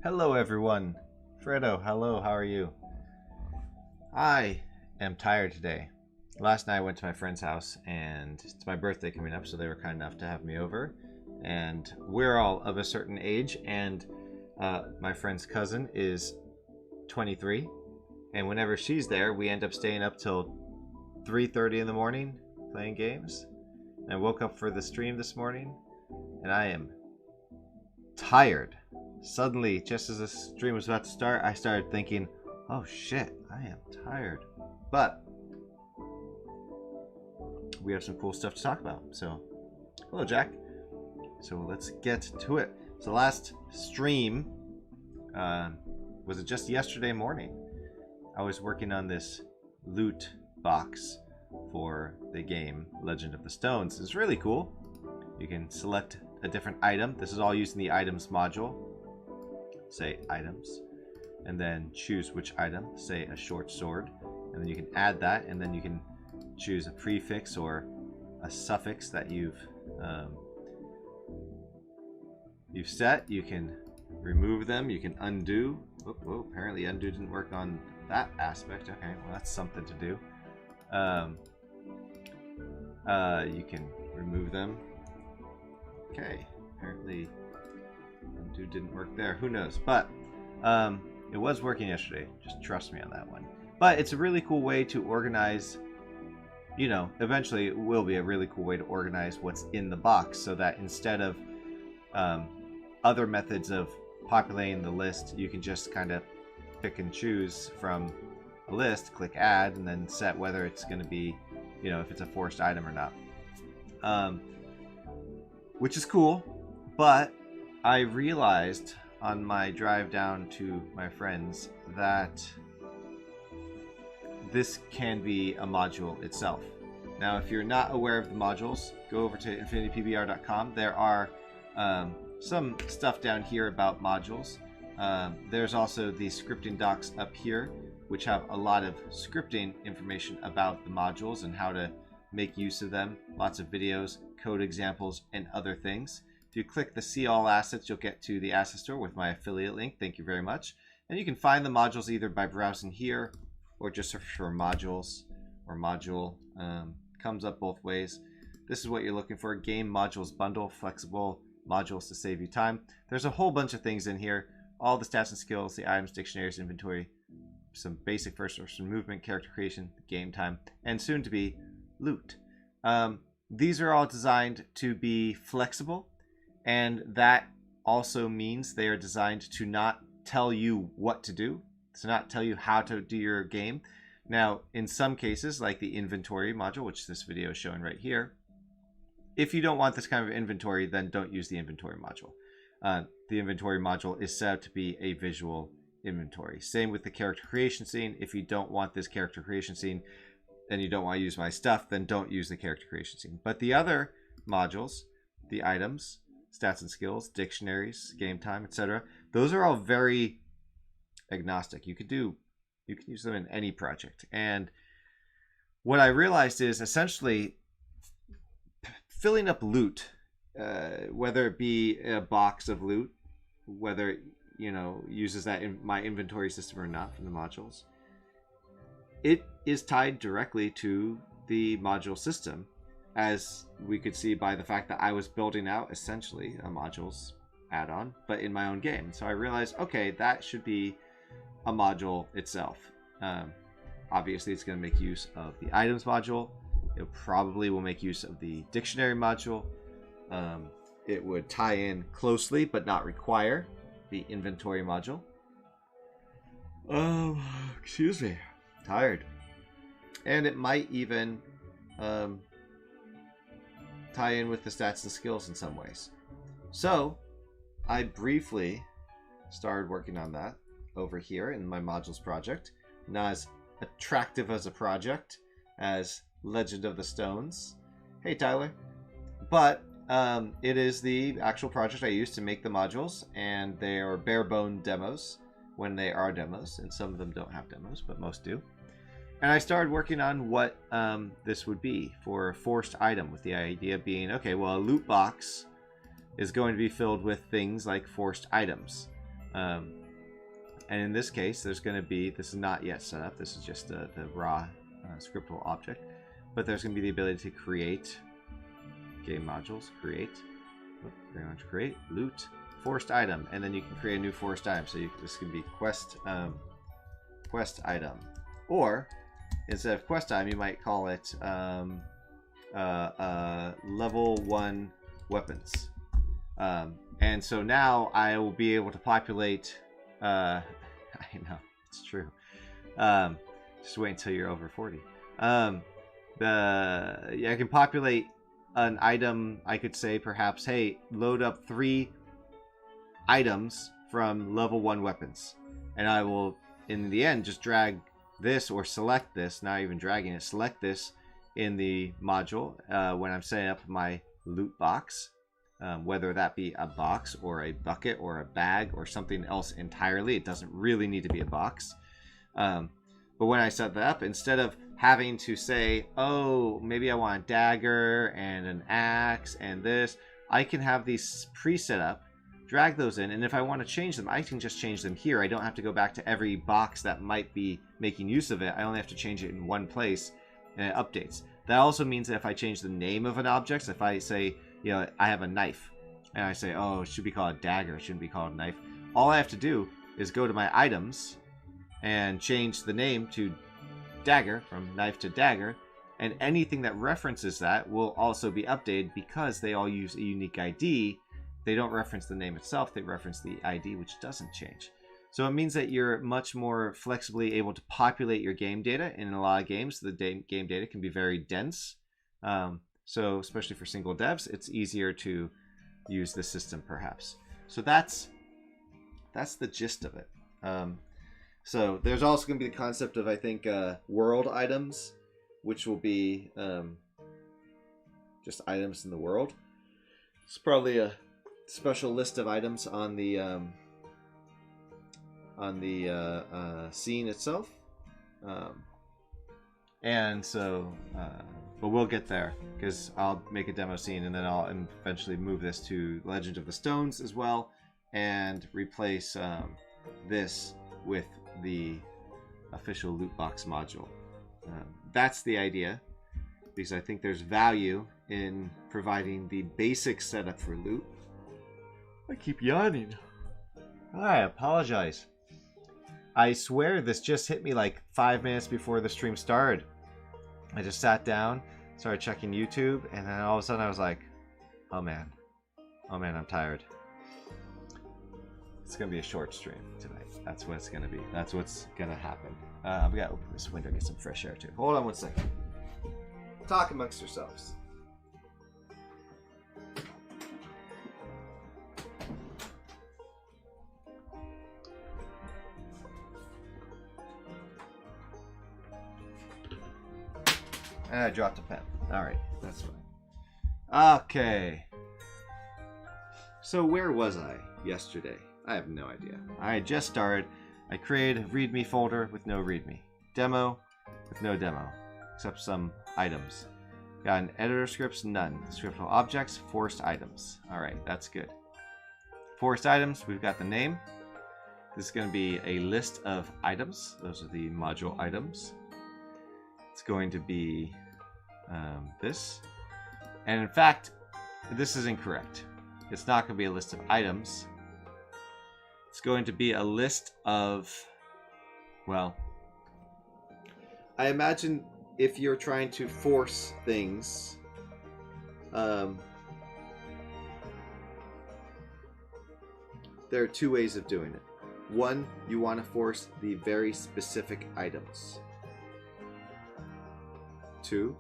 Hello everyone. Fredo, hello, how are you? I am tired today. Last night I went to my friend's house and it's my birthday coming up, so they were kind enough to have me over. And we're all of a certain age, and my friend's cousin is 23. And whenever she's there, we end up staying up till 3:30 in the morning playing games. And I woke up for the stream this morning and I am tired. Suddenly, just as the stream was about to start, I started thinking, oh shit, I am tired. But we have some cool stuff to talk about. So, hello Jack. So let's get to it. So last stream, was it just yesterday morning? I was working on this loot box for the game Legend of the Stones. It's really cool. You can select a different item. This is all using the items module. Say items, and then choose which item, say a short sword, and then you can add that, and then you can choose a prefix or a suffix that you've set. You can remove them, you can undo. Oh, apparently undo didn't work on that aspect. Okay, well that's something to do. You can remove them. Okay, apparently undo didn't work there. Who knows? But it was working yesterday. Just trust me on that one. But it's a really cool way to organize. You know, eventually it will be a really cool way to organize what's in the box, so that instead of other methods of populating the list, you can just kind of pick and choose from a list, click add, and then set whether it's going to be, you know, if it's a forced item or not. Which is cool, but I realized on my drive down to my friend's that this can be a module itself. Now, if you're not aware of the modules, go over to infinitypbr.com. There are some stuff down here about modules. There's also the scripting docs up here, which have a lot of scripting information about the modules and how to make use of them. Lots of videos, code examples, and other things. If you click the See All Assets, you'll get to the asset store with my affiliate link. Thank you very much. And you can find the modules either by browsing here or just search for modules or module. Comes up both ways. This is what you're looking for. Game modules bundle, flexible modules to save you time. There's a whole bunch of things in here. All the stats and skills, the items, dictionaries, inventory, some basic first person movement, character creation, game time, and soon to be loot. These are all designed to be flexible, and that also means they are designed to not tell you what to do, to not tell you how to do your game. Now, in some cases, like the inventory module, which this video is showing right here, if you don't want this kind of inventory, then don't use the inventory module. The inventory module is set up to be a visual inventory. Same with the character creation scene. If you don't want this character creation scene and you don't want to use my stuff, then don't use the character creation scene. But the other modules, the items, stats and skills, dictionaries, game time, etc., those are all very agnostic. You can use them in any project. And what I realized is essentially filling up loot, whether it be a box of loot, whether it, uses that in my inventory system or not from the modules, it is tied directly to the module system, as we could see by the fact that I was building out essentially a modules add-on, but in my own game. So I realized, okay, that should be a module itself. Obviously, it's going to make use of the items module. It probably will make use of the dictionary module. it would tie in closely but not require the inventory module. Oh, excuse me. Tired. And it might even tie in with the stats and skills in some ways. So I briefly started working on that over here in my modules project. Not as attractive as a project as Legend of the Stones. Hey, Tyler. But it is the actual project I use to make the modules, and they are bare bone demos when they are demos, and some of them don't have demos, but most do. And I started working on what this would be for a forced item, with the idea being, okay, well, a loot box is going to be filled with things like forced items. And in this case, there's going to be, this is not yet set up, this is just the raw scriptable object, but there's going to be the ability to create game modules, create loot, forced item, and then you can create a new forced item. So this can be quest item, or instead of quest item, you might call it level 1 weapons. And so now I will be able to populate. I know it's true. Just wait until you're over 40. I can populate an item. I could say perhaps, hey, load up 3 items from level 1 weapons, and I will, in the end, just drag this or select this. Not even dragging it. Select this in the module when I'm setting up my loot box. Whether that be a box or a bucket or a bag or something else entirely. It doesn't really need to be a box. But when I set that up, instead of having to say, oh, maybe I want a dagger and an axe and this, I can have these pre-set up, drag those in, and if I want to change them, I can just change them here. I don't have to go back to every box that might be making use of it. I only have to change it in one place, and it updates. That also means that if I change the name of an object, so if I say, you know, I have a knife, and I say, oh, it should be called a dagger, it shouldn't be called a knife. All I have to do is go to my items and change the name to dagger, from knife to dagger, and anything that references that will also be updated because they all use a unique ID. They don't reference the name itself, they reference the ID, which doesn't change. So it means that you're much more flexibly able to populate your game data. In a lot of games, the game data can be very dense. So especially for single devs, it's easier to use the system perhaps. So that's the gist of it. So there's also going to be the concept of, I think, world items, which will be just items in the world. It's probably a special list of items on the scene itself. And so, but we'll get there, because I'll make a demo scene and then I'll eventually move this to Legend of the Stones as well, and replace this with the official loot box module. That's the idea, because I think there's value in providing the basic setup for loot. I keep yawning. I apologize. I swear this just hit me like 5 minutes before the stream started. I just sat down, started checking YouTube, and then all of a sudden I was like, oh man, I'm tired. It's going to be a short stream tonight. That's what it's going to be. That's what's going to happen. I've got to open this window and get some fresh air too. Hold on 1 second. Talk amongst yourselves. And I dropped a pen. Alright, that's fine. Okay. So where was I yesterday? I have no idea. I had just started. I created a README folder with no README. Demo with no demo. Except some items. Got an editor scripts, none. Scriptable objects, forced items. Alright, that's good. Forced items, we've got the name. This is going to be a list of items. Those are the module items. It's going to be this. And in fact, this is incorrect. It's not going to be a list of items. It's going to be a list of, well, I imagine if you're trying to force things, there are two ways of doing it. One, you want to force the very specific items. Two,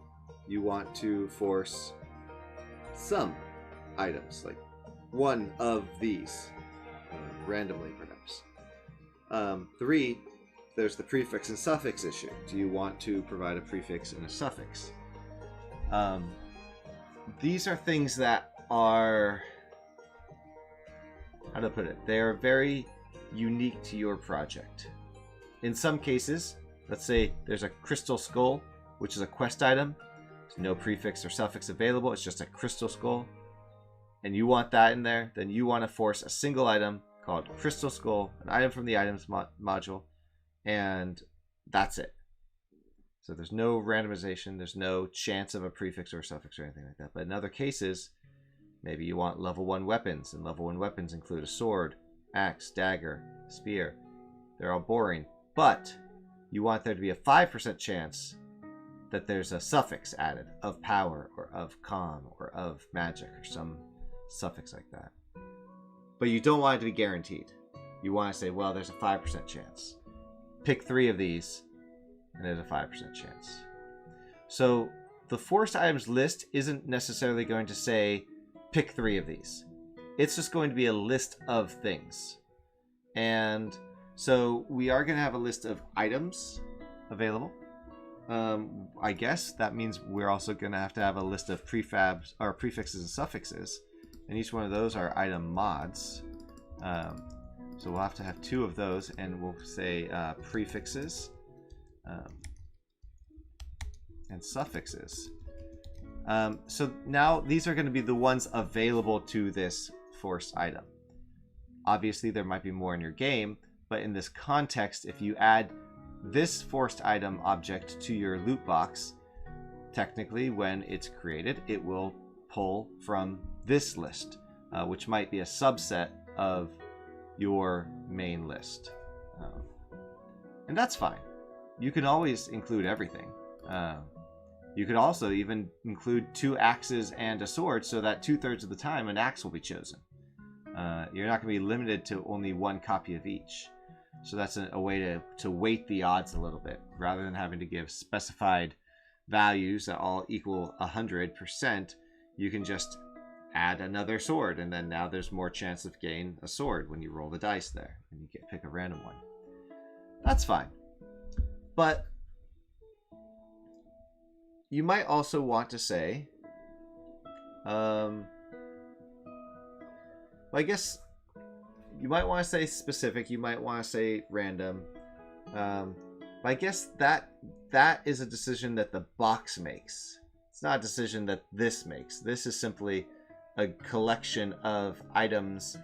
you want to force some items, like one of these, randomly perhaps. Three, there's the prefix and suffix issue. Do you want to provide a prefix and a suffix? These are things that are, how to put it, they are very unique to your project. In some cases, let's say there's a crystal skull, which is a quest item. There's no prefix or suffix available. It's just a crystal skull. And you want that in there. Then you want to force a single item called crystal skull, an item from the items module. And that's it. So there's no randomization. There's no chance of a prefix or a suffix or anything like that. But in other cases, maybe you want level 1 weapons. And level 1 weapons include a sword, axe, dagger, spear. They're all boring. But you want there to be a 5% chance that there's a suffix added of power or of calm or of magic or some suffix like that. But you don't want it to be guaranteed. You want to say, well, there's a 5% chance. Pick 3 of these and there's a 5% chance. So the forced items list isn't necessarily going to say pick 3 of these. It's just going to be a list of things. And so we are going to have a list of items available. I guess that means we're also going to have a list of prefabs or prefixes and suffixes, and each one of those are item mods. So we'll have to have 2 of those, and we'll say prefixes and suffixes. So now these are going to be the ones available to this forced item. Obviously, there might be more in your game, but in this context, if you add this forced item object to your loot box, technically when it's created, it will pull from this list, which might be a subset of your main list. And that's fine. You can always include everything. You could also even include 2 axes and a sword so that 2/3 of the time an axe will be chosen. You're not going to be limited to only 1 copy of each. So that's a way to weight the odds a little bit. Rather than having to give specified values that all equal 100%, you can just add another sword, and then now there's more chance of getting a sword when you roll the dice there, and you pick a random one. That's fine. But you might also want to say, I guess you might want to say specific, you might want to say random. But I guess that is a decision that the box makes. It's not a decision that this makes. This is simply a collection of items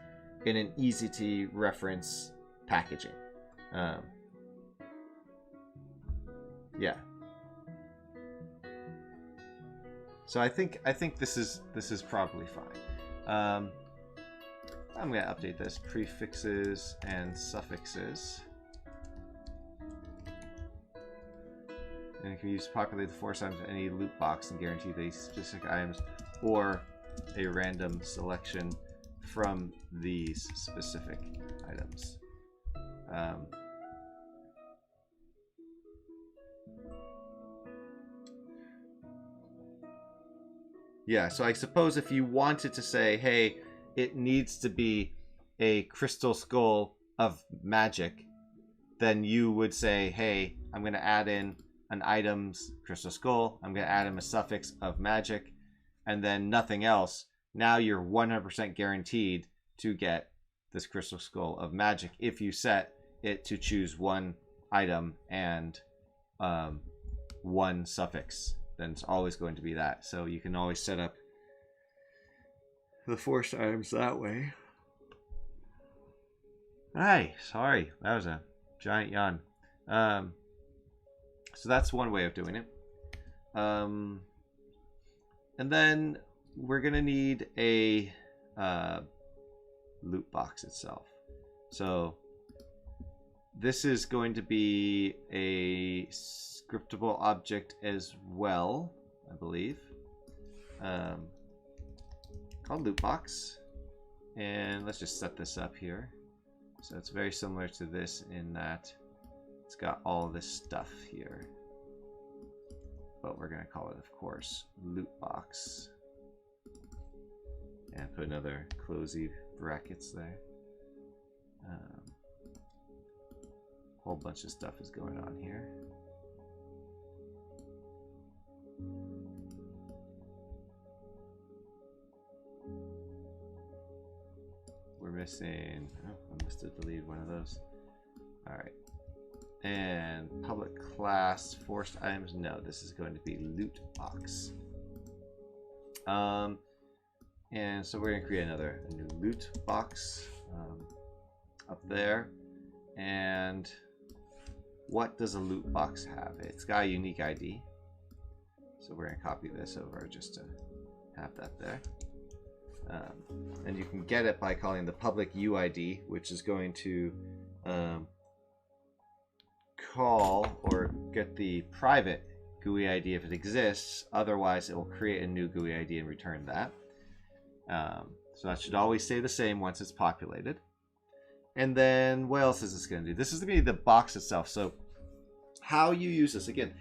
in an easy to reference packaging. Yeah. So I think this is probably fine. I'm going to update this. Prefixes and suffixes. And you can use to populate the force items in any loot box and guarantee these specific items or a random selection from these specific items. Yeah, so I suppose if you wanted to say, hey, it needs to be a crystal skull of magic, then you would say, hey, I'm going to add in an item's crystal skull. I'm going to add in a suffix of magic, and then nothing else. Now you're 100% guaranteed to get this crystal skull of magic if you set it to choose 1 item and 1 suffix. Then it's always going to be that. So you can always set up the forced items that way. Hey, sorry, that was a giant yawn. So that's one way of doing it. And then we're gonna need a loot box itself. So this is going to be a scriptable object as well, I believe. Called loot box. And let's just set this up here. So it's very similar to this in that it's got all this stuff here. But we're going to call it, of course, loot box. And put another closey brackets there. Whole bunch of stuff is going on here. We're missing, oh, I must have deleted one of those. All right. And public class forced items. No, this is going to be loot box. And so we're going to create a new loot box up there. And what does a loot box have? It's got a unique ID. So we're going to copy this over just to have that there. And you can get it by calling the public UID, which is going to call or get the private GUI ID if it exists. Otherwise, it will create a new GUI ID and return that. So that should always stay the same once it's populated. And then what else is this going to do? This is going to be the box itself. So how you use this, again,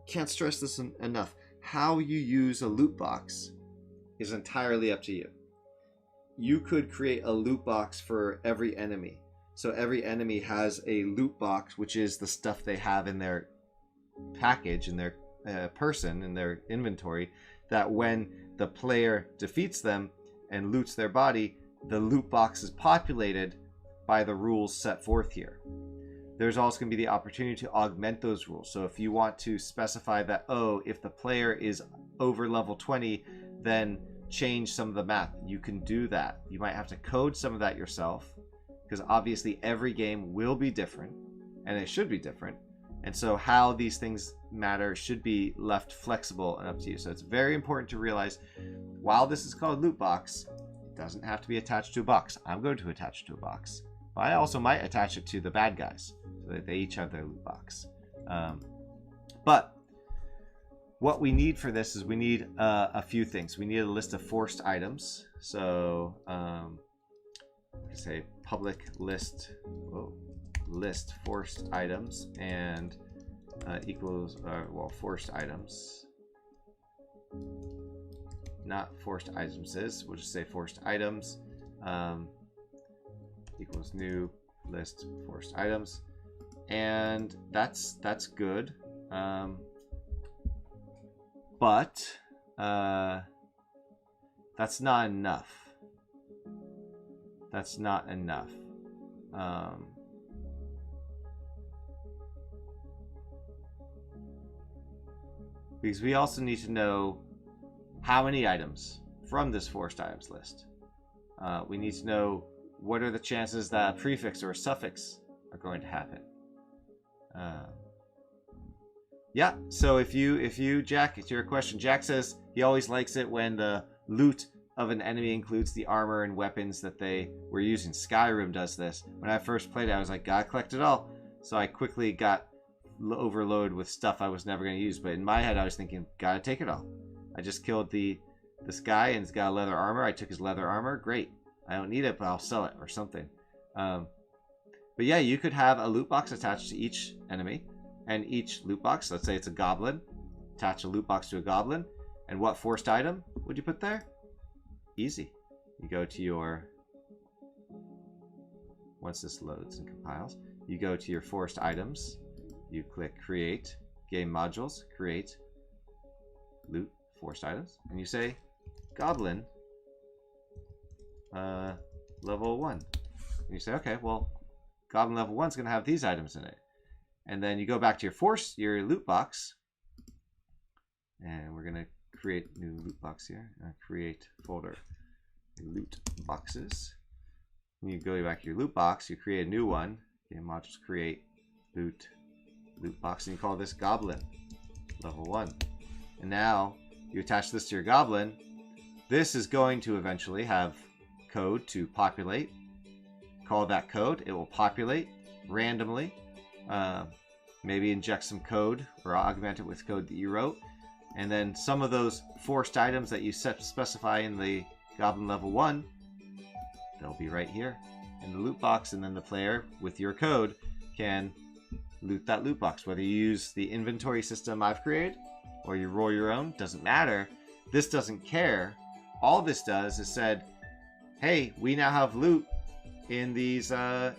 can't stress this enough. How you use a loot box is entirely up to you. You could create a loot box for every enemy. So every enemy has a loot box, which is the stuff they have in their package, in their person, in their inventory, that when the player defeats them and loots their body, the loot box is populated by the rules set forth here. There's also going to be the opportunity to augment those rules. So if you want to specify that, oh, if the player is over level 20, then change some of the math, you can do that. You might have to code some of that yourself, because obviously every game will be different, and it should be different. And so how these things matter should be left flexible and up to you. So it's very important to realize, while this is called loot box, it doesn't have to be attached to a box. I'm going to attach it to a box. But I also might attach it to the bad guys, so that they each have their loot box. But what we need for this is we need a few things. We need a list of forced items. So say public list, list forced items, and equals, well, forced items. Not forced items is, we'll just say forced items. Equals new list forced items, and that's good, but that's not enough. That's not enough. Because we also need to know how many items from this forced items list. We need to know what are the chances that a prefix or a suffix are going to happen. Yeah, so if you, Jack, it's your question. Jack says he always likes it when the loot of an enemy includes the armor and weapons that they were using. Skyrim does this. When I first played it, I was like, gotta collect it all. So I quickly got overloaded with stuff I was never going to use. But in my head, I was thinking, gotta take it all. I just killed this guy, and he's got leather armor. I took his leather armor. Great. I don't need it, but I'll sell it or something. But yeah, you could have a loot box attached to each enemy, and each loot box, let's say it's a goblin, attach a loot box to a goblin, and what forced item would you put there? Easy. You go to your, once this loads and compiles, you go to your forced items, you click create, game modules, create, loot, forced items, and you say goblin level 1. And you say, okay, well, goblin level 1 is going to have these items in it. And then you go back to your loot box, and we're going to create new loot box here. Create folder loot boxes. And you go back to your loot box, you create a new one. Game modules create loot box, and you call this goblin level 1. And now you attach this to your goblin. This is going to eventually have code to populate. Call that code. It will populate randomly. Maybe inject some code or augment it with code that you wrote. And then some of those forced items that you specify in the goblin level 1 be right here in the loot box, and then the player with your code can loot that loot box. Whether you use the inventory system I've created or you roll your own, doesn't matter. This doesn't care. All this does is said, hey, we now have loot in these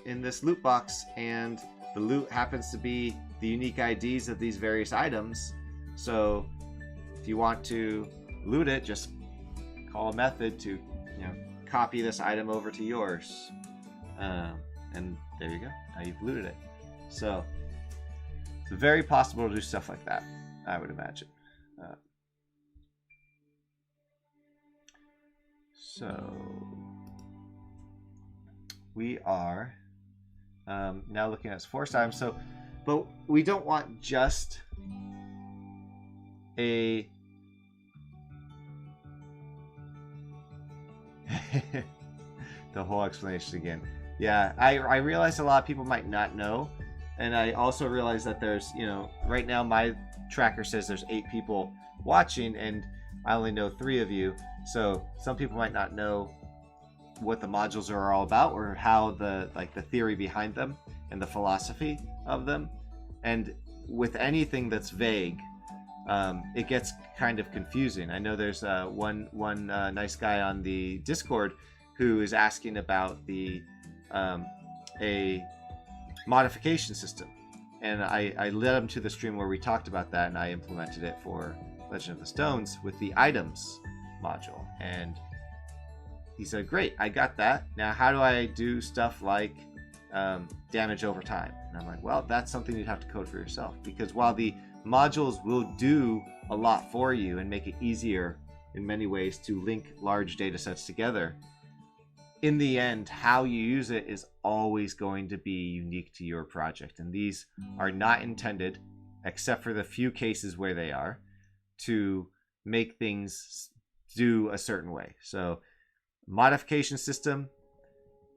in this loot box, and the loot happens to be the unique IDs of these various items. So if you want to loot it, just call a method to copy this item over to yours, and there you go. Now you've looted it. So it's very possible to do stuff like that, I would imagine. So we are now looking at forced items. So, but we don't want just a the whole explanation again. Yeah, I realize a lot of people might not know, and I also realize that there's, right now my tracker says there's 8 people watching, and I only know 3 of you. So some people might not know what the modules are all about, or how the theory behind them and the philosophy of them. And with anything that's vague, it gets kind of confusing. I know there's one nice guy on the Discord who is asking about a modification system, and I led him to the stream where we talked about that, and I implemented it for Legend of the Stones with the items module, and he said, great, I got that. Now how do I do stuff like damage over time? And I'm like, well, that's something you'd have to code for yourself, because while the modules will do a lot for you and make it easier in many ways to link large data sets together, in the end, how you use it is always going to be unique to your project. And these are not intended, except for the few cases where they are, to make things do a certain way. So modification system,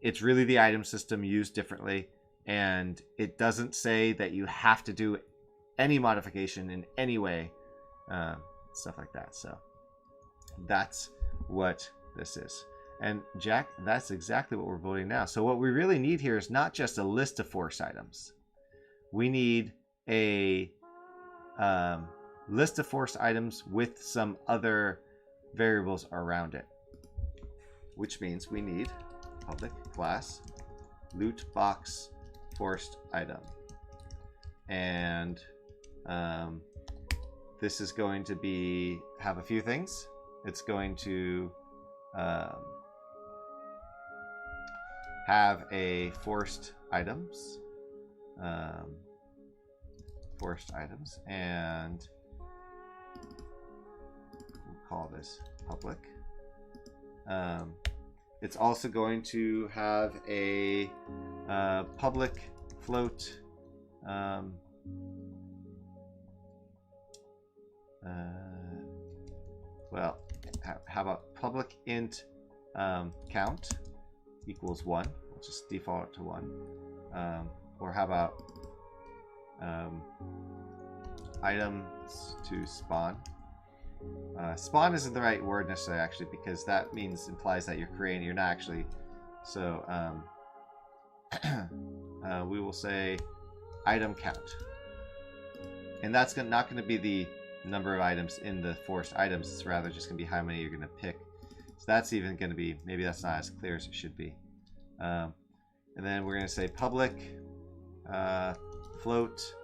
it's really the item system used differently, and it doesn't say that you have to do any modification in any way, stuff like that. So that's what this is. And Jack, that's exactly what we're voting now. So what we really need here is not just a list of force items. We need a list of force items with some other variables around it, which means we need public class loot box forced item. And this is going to have a few things. It's going to have a forced items, and we'll call this public. It's also going to have a public float, well, how about public int count equals 1. We'll just default it to 1. Or how about items to spawn. Spawn isn't the right word necessarily, actually, because that implies that you're creating. You're not actually. So we will say item count, and that's not going to be the number of items in the forced items. It's rather just going to be how many you're going to pick. So that's even going to be, maybe that's not as clear as it should be. And then we're going to say public float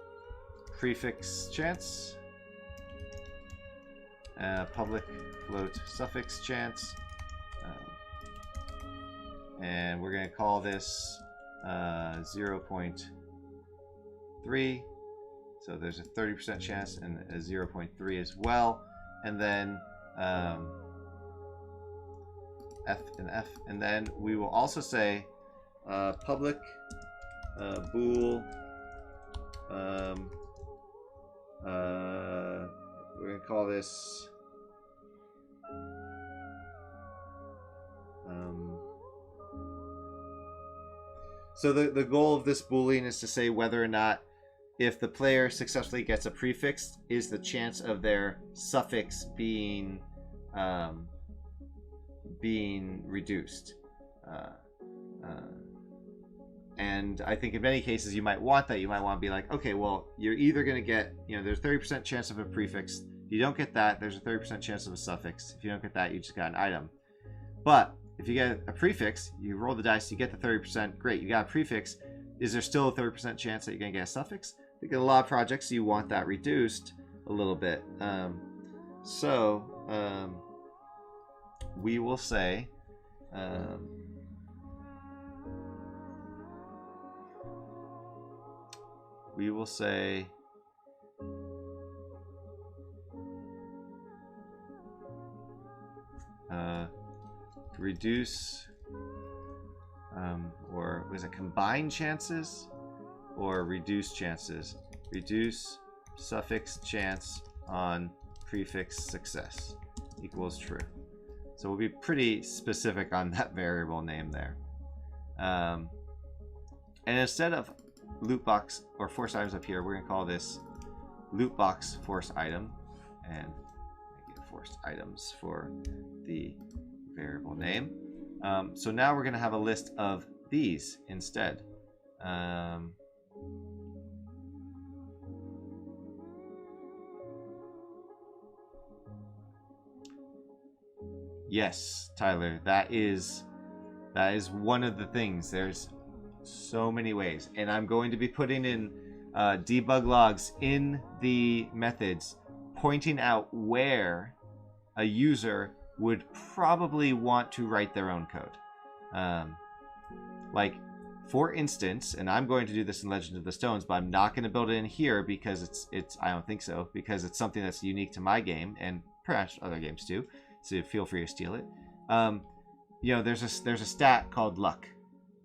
prefix chance, public float suffix chance, and we're going to call this 0.3. So there's a 30% chance and a 0.3 as well. And then F and F. And then we will also say public bool. We're going to call this so the goal of this boolean is to say whether or not, if the player successfully gets a prefix, is the chance of their suffix being reduced. And I think in many cases you might want that. You might want to be like, okay, well, you're either going to get, there's 30% chance of a prefix. If you don't get that, there's a 30% chance of a suffix. If you don't get that, you just got an item. But if you get a prefix, you roll the dice, you get the 30%, great, you got a prefix. Is there still a 30% chance that you're going to get a suffix? I think in a lot of projects you want that reduced a little bit. We will say reduce or was it combined chances or reduce chances? Reduce suffix chance on prefix success equals true. So we'll be pretty specific on that variable name there. And instead of loot box or force items up here, we're going to call this loot box force item and make it forced items for the variable name. So now we're going to have a list of these instead. Yes, Tyler, that is one of the things. There's so many ways, and I'm going to be putting in debug logs in the methods pointing out where a user would probably want to write their own code. Like, for instance, and I'm going to do this in Legend of the Stones, but I'm not going to build it in here because it's I don't think so, because it's something that's unique to my game and perhaps other games too. So feel free to steal it. There's a stat called luck,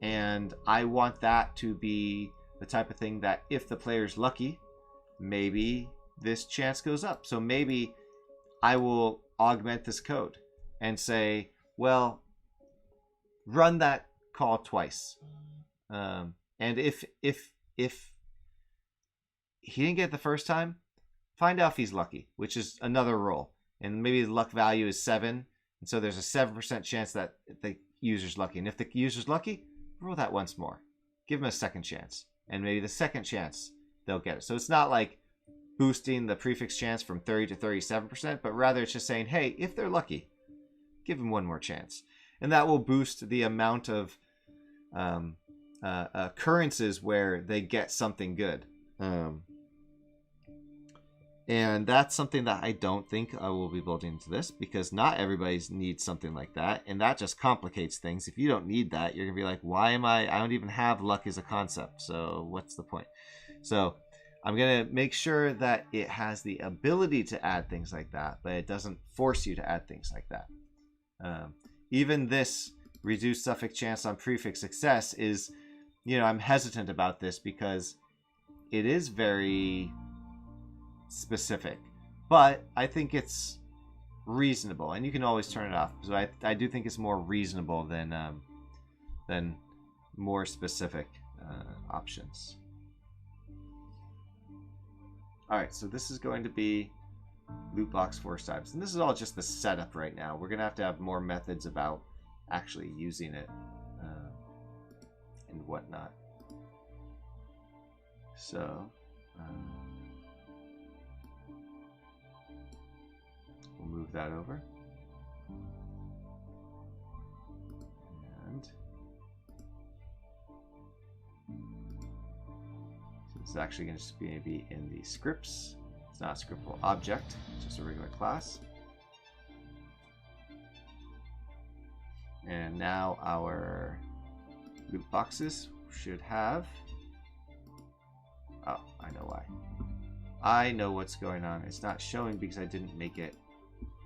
and I want that to be the type of thing that if the player's lucky, maybe this chance goes up. So maybe I will augment this code and say, well, run that call twice, and if he didn't get it the first time, find out if he's lucky, which is another roll. And maybe the luck value is 7, and so there's a 7% chance that the user's lucky. And if the user's lucky, roll that once more. Give them a second chance, and maybe the second chance they'll get it. So it's not like boosting the prefix chance from 30 to 37%, but rather it's just saying, hey, if they're lucky, give them one more chance. And that will boost the amount of occurrences where they get something good. And that's something that I don't think I will be building into this, because not everybody needs something like that, and that just complicates things. If you don't need that, you're gonna be like, why am I don't even have luck as a concept, so what's the point? So I'm gonna make sure that it has the ability to add things like that, but it doesn't force you to add things like that. Even this reduced suffix chance on prefix success is, I'm hesitant about this because it is very specific, but I think it's reasonable, and you can always turn it off. So I do think it's more reasonable than more specific options. All right, so this is going to be loot box force types, and this is all just the setup right now. We're gonna have more methods about actually using it and whatnot. So we'll move that over, and so this is actually going to just be in the scripts. It's not a scriptable object, it's just a regular class. And now our loot boxes should have, oh, I know why. I know what's going on. It's not showing because I didn't make it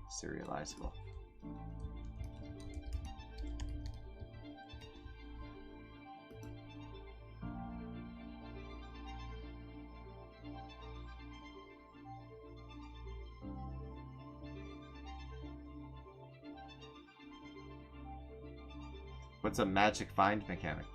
serializable. What's a magic find mechanic?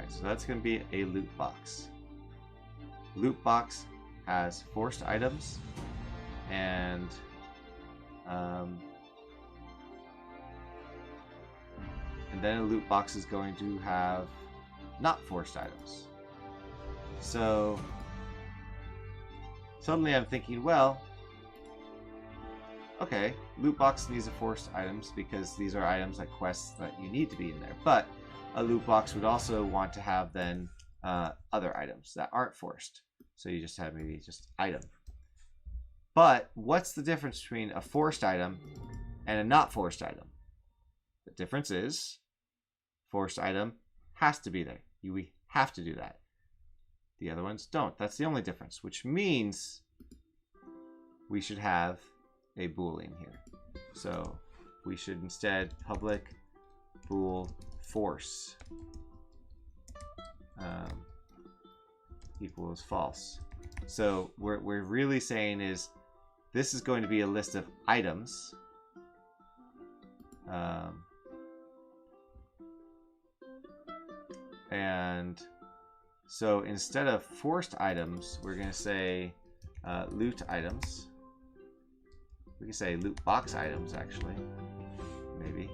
Alright, so that's going to be a loot box. Loot box has forced items and then a loot box is going to have not forced items. So suddenly I'm thinking, well, okay, loot box needs a forced items because these are items like quests that you need to be in there. But a loot box would also want to have then other items that aren't forced. So you just have maybe just item. But what's the difference between a forced item and a not forced item? The difference is forced item has to be there. We have to do that. The other ones don't. That's the only difference, which means we should have a boolean here. So we should instead public bool force equals false. So what we're really saying is this is going to be a list of items. And so instead of forced items, we're going to say loot items. We can say loot box items, actually. Maybe.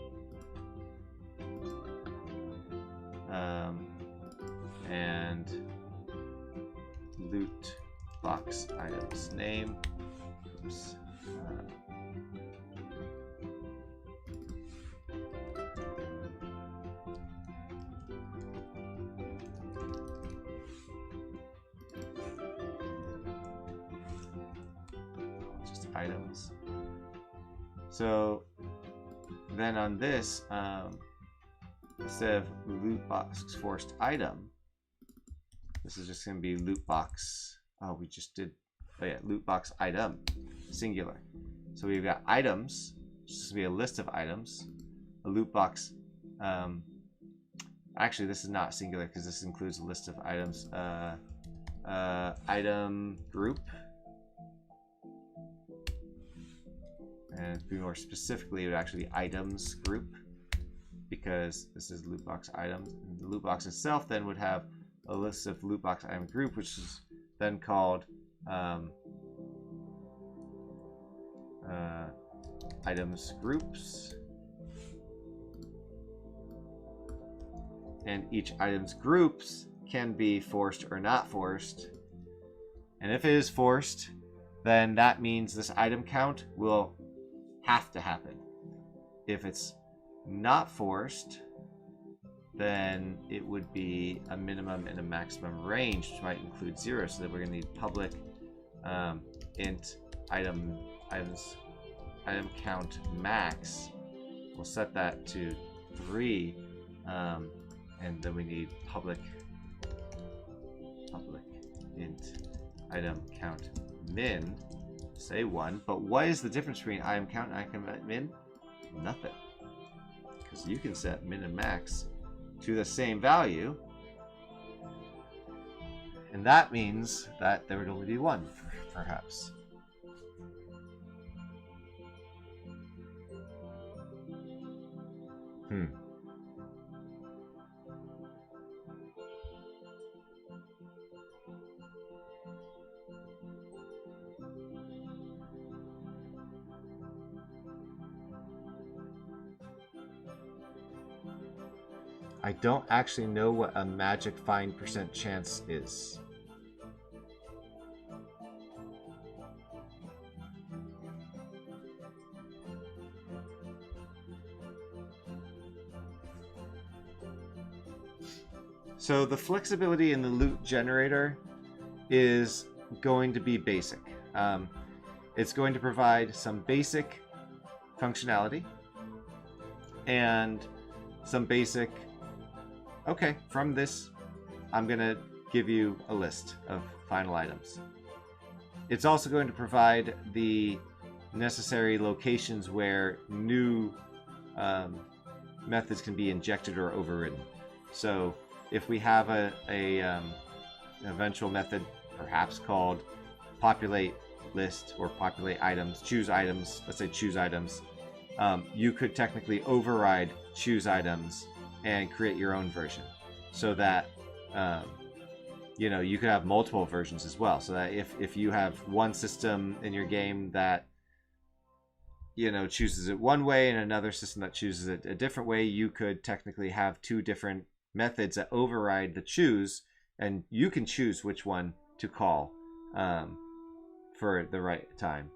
And loot box items name. Oops. Just items. So then on this, instead of loot box forced item, this is just going to be loot box. Oh, we just did. Oh yeah, loot box item, singular. So we've got items. This is going to be a list of items. A loot box. Actually, this is not singular because this includes a list of items. Item group. And to be more specifically, it would actually be items group, because this is loot box items. And the loot box itself then would have a list of loot box item group, which is then called items groups. And each items groups can be forced or not forced. And if it is forced, then that means this item count will have to happen. If it's not forced, then it would be a minimum and a maximum range, which might include 0. So that we're going to need public int item count max. We'll set that to 3, and then we need public int item count min. Say 1, but what is the difference between item count and item min? Nothing, because you can set min and max to the same value, and that means that there would only be 1, perhaps. I don't actually know what a magic find % chance is. So the flexibility in the loot generator is going to be basic. It's going to provide some basic functionality and some basic, okay, from this, I'm going to give you a list of final items. It's also going to provide the necessary locations where new methods can be injected or overridden. So if we have an eventual method, perhaps called populate list or populate items, choose items, let's say choose items, you could technically override choose items and create your own version, so that you know, you could have multiple versions as well. So that if you have one system in your game that, you know, chooses it one way and another system that chooses it a different way, you could technically have two different methods that override the choose, and you can choose which one to call for the right time.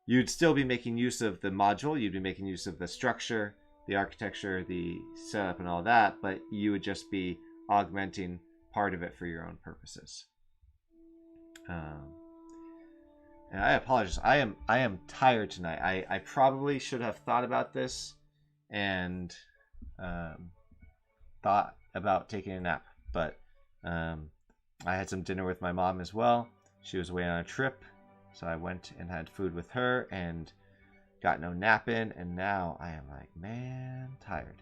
You'd still be making use of the module, you'd be making use of the structure, the architecture, the setup, and all that, but you would just be augmenting part of it for your own purposes. And I apologize. I am tired tonight. I probably should have thought about this and thought about taking a nap, but I had some dinner with my mom as well. She was away on a trip, so I went and had food with her and got no nap in, and now I am like, man, tired.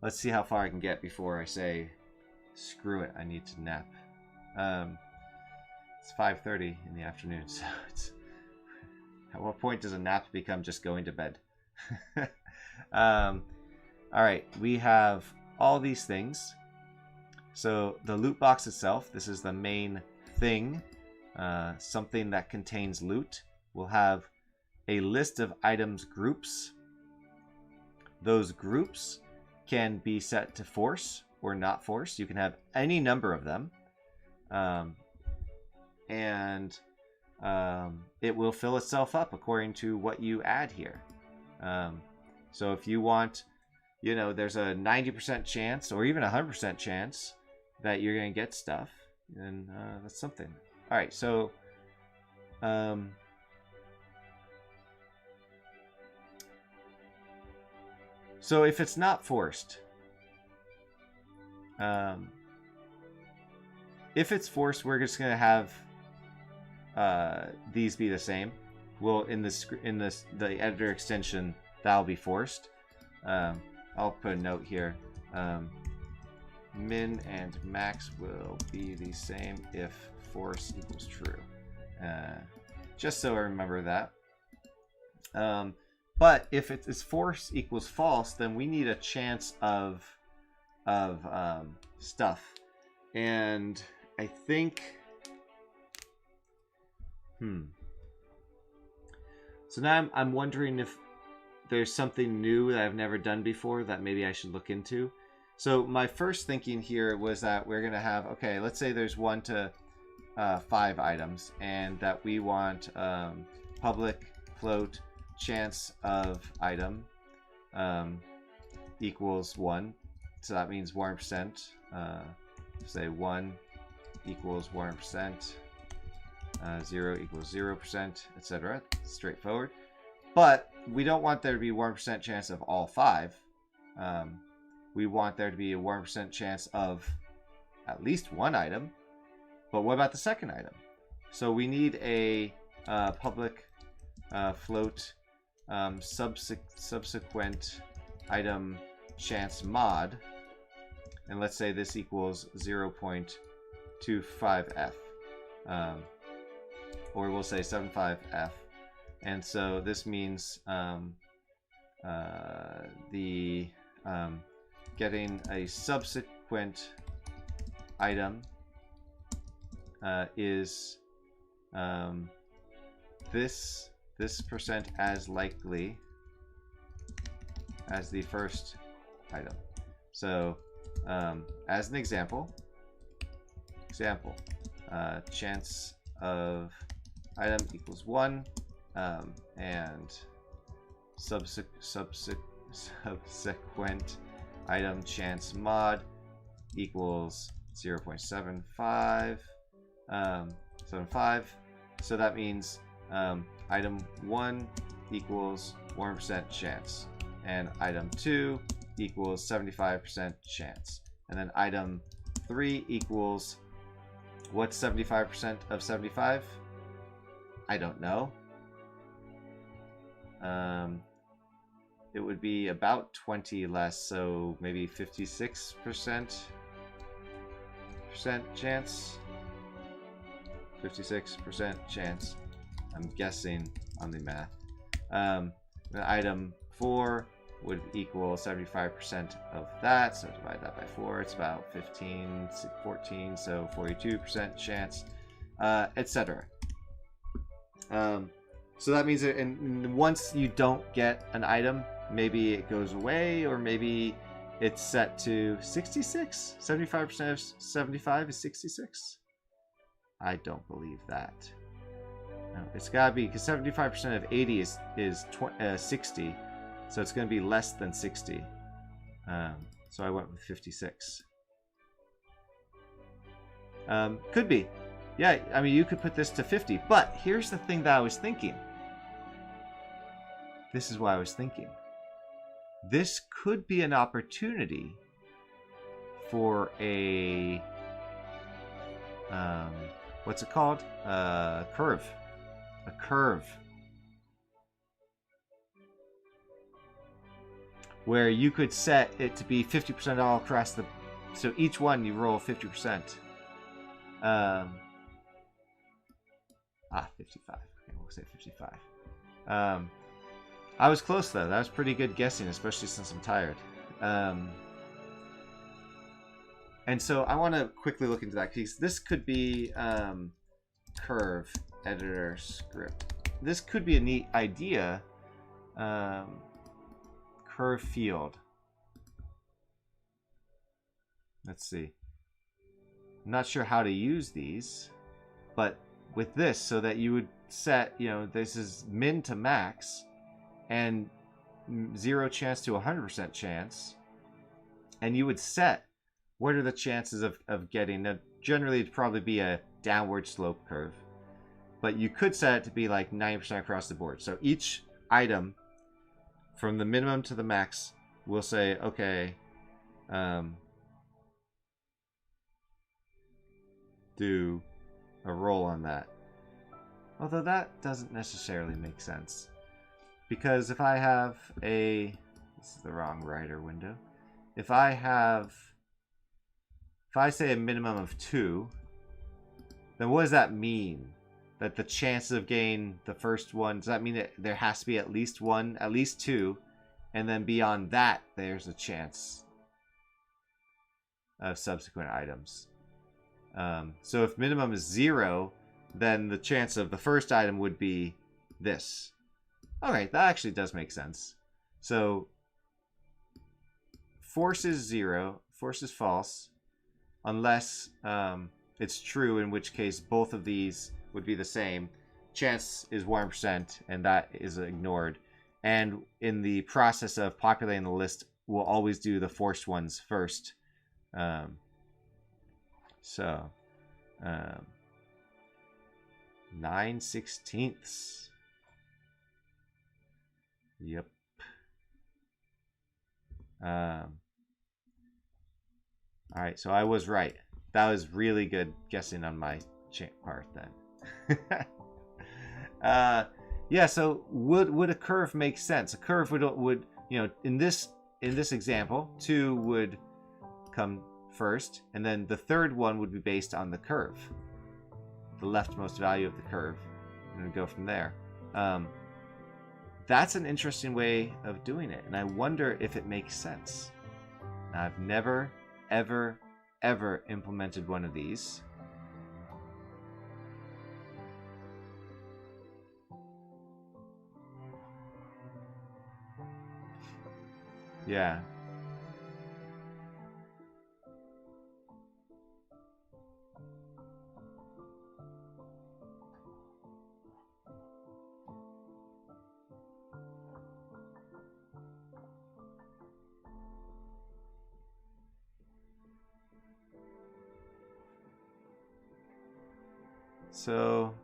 Let's see how far I can get before I say, screw it, I need to nap. It's 5:30 in the afternoon, so it's... At what point does a nap become just going to bed? All right, we have all these things. So the loot box itself, this is the main thing, something that contains loot. We'll have a list of items groups. Those groups can be set to force or not force. You can have any number of them. It will fill itself up according to what you add here. So if you want, you know, there's a 90% chance or even 100% chance that you're going to get stuff, then that's something. All right, so so if it's not forced, if it's forced, we're just going to have these be the same. Well, in the editor extension, that'll be forced. I'll put a note here. Min and max will be the same if force equals true. Just so I remember that. But if it is force equals false, then we need a chance of stuff. And I think... So now I'm wondering if there's something new that I've never done before that maybe I should look into. So my first thinking here was that we're going to have, okay, let's say there's 1 to 5 items, and that we want public float chance of item equals 1. So that means 1%. Say 1 equals 1%. 0 equals 0%, etc. Straightforward. But we don't want there to be 1% chance of all 5. We want there to be a 1% chance of at least one item. But what about the second item? So we need a public float subsequent item chance mod. And let's say this equals 0.25f. Or we'll say 75f. And so this means getting a subsequent item is this percent as likely as the first item. So as an example, chance of item equals 1, and subsequent item chance mod equals 0.75. So that means item 1 equals 1% chance, and item 2 equals 75% chance, and then item 3 equals, what's 75% of 75? I don't know. It would be about 20 less, so maybe 56% chance. 56% chance. I'm guessing on the math. Item 4 would equal 75% of that. So divide that by 4. It's about 15, 14, so 42% chance, etc. So that means that once you don't get an item, maybe it goes away, or maybe it's set to 66? 75% of 75 is 66? I don't believe that. No, it's got to be, because 75% of 80 is 60, so it's going to be less than 60. So I went with 56. Could be. Yeah, I mean, you could put this to 50, but here's the thing that I was thinking. This is what I was thinking. This could be an opportunity for a, what's it called? Curve. A curve. Where you could set it to be 50% all across the, so each one you roll 50%. 55. Okay, we'll say 55. I was close though. That was pretty good guessing, especially since I'm tired. And so I want to quickly look into that, because this could be curve editor script. This could be a neat idea. Curve field. Let's see. I'm not sure how to use these, but with this, so that you would set, you know, this is min to max, and 0 chance to 100% chance, and you would set what are the chances of getting. Now, generally it'd probably be a downward slope curve, but you could set it to be like 90% across the board. So each item from the minimum to the max will say, okay, do a roll on that. Although that doesn't necessarily make sense, because if I have a, this is the wrong writer window. If I say a minimum of 2, then what does that mean? That the chances of getting the first one, does that mean that there has to be at least 1, at least 2, and then beyond that there's a chance of subsequent items? So if minimum is 0, then the chance of the first item would be this. Alright, that actually does make sense. So force is 0, force is false, unless it's true, in which case both of these would be the same. Chance is 1%, and that is ignored. And in the process of populating the list, we'll always do the forced ones first. 9/16. Yep. Alright, so I was right. That was really good guessing on my part then. Yeah, so would a curve make sense? A curve would, you know, in this example, 2 would come first, and then the third one would be based on the curve, the leftmost value of the curve, and go from there. That's an interesting way of doing it, and I wonder if it makes sense. Now, I've never, ever implemented one of these. Yeah. So,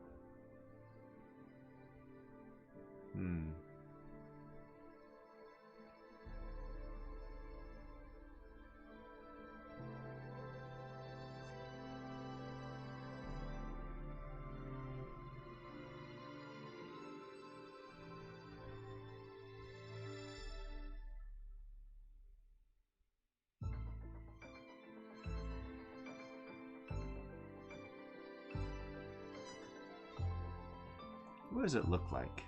what does it look like?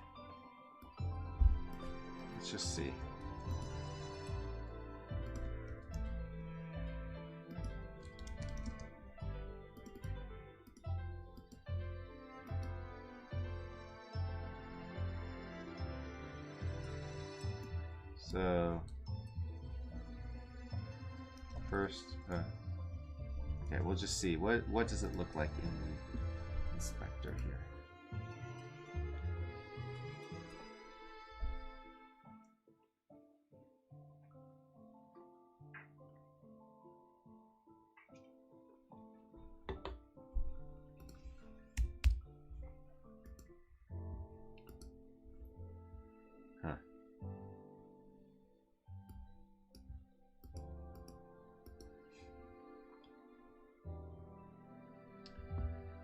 Let's just see. So first, okay, we'll just see what does it look like in the inspector here.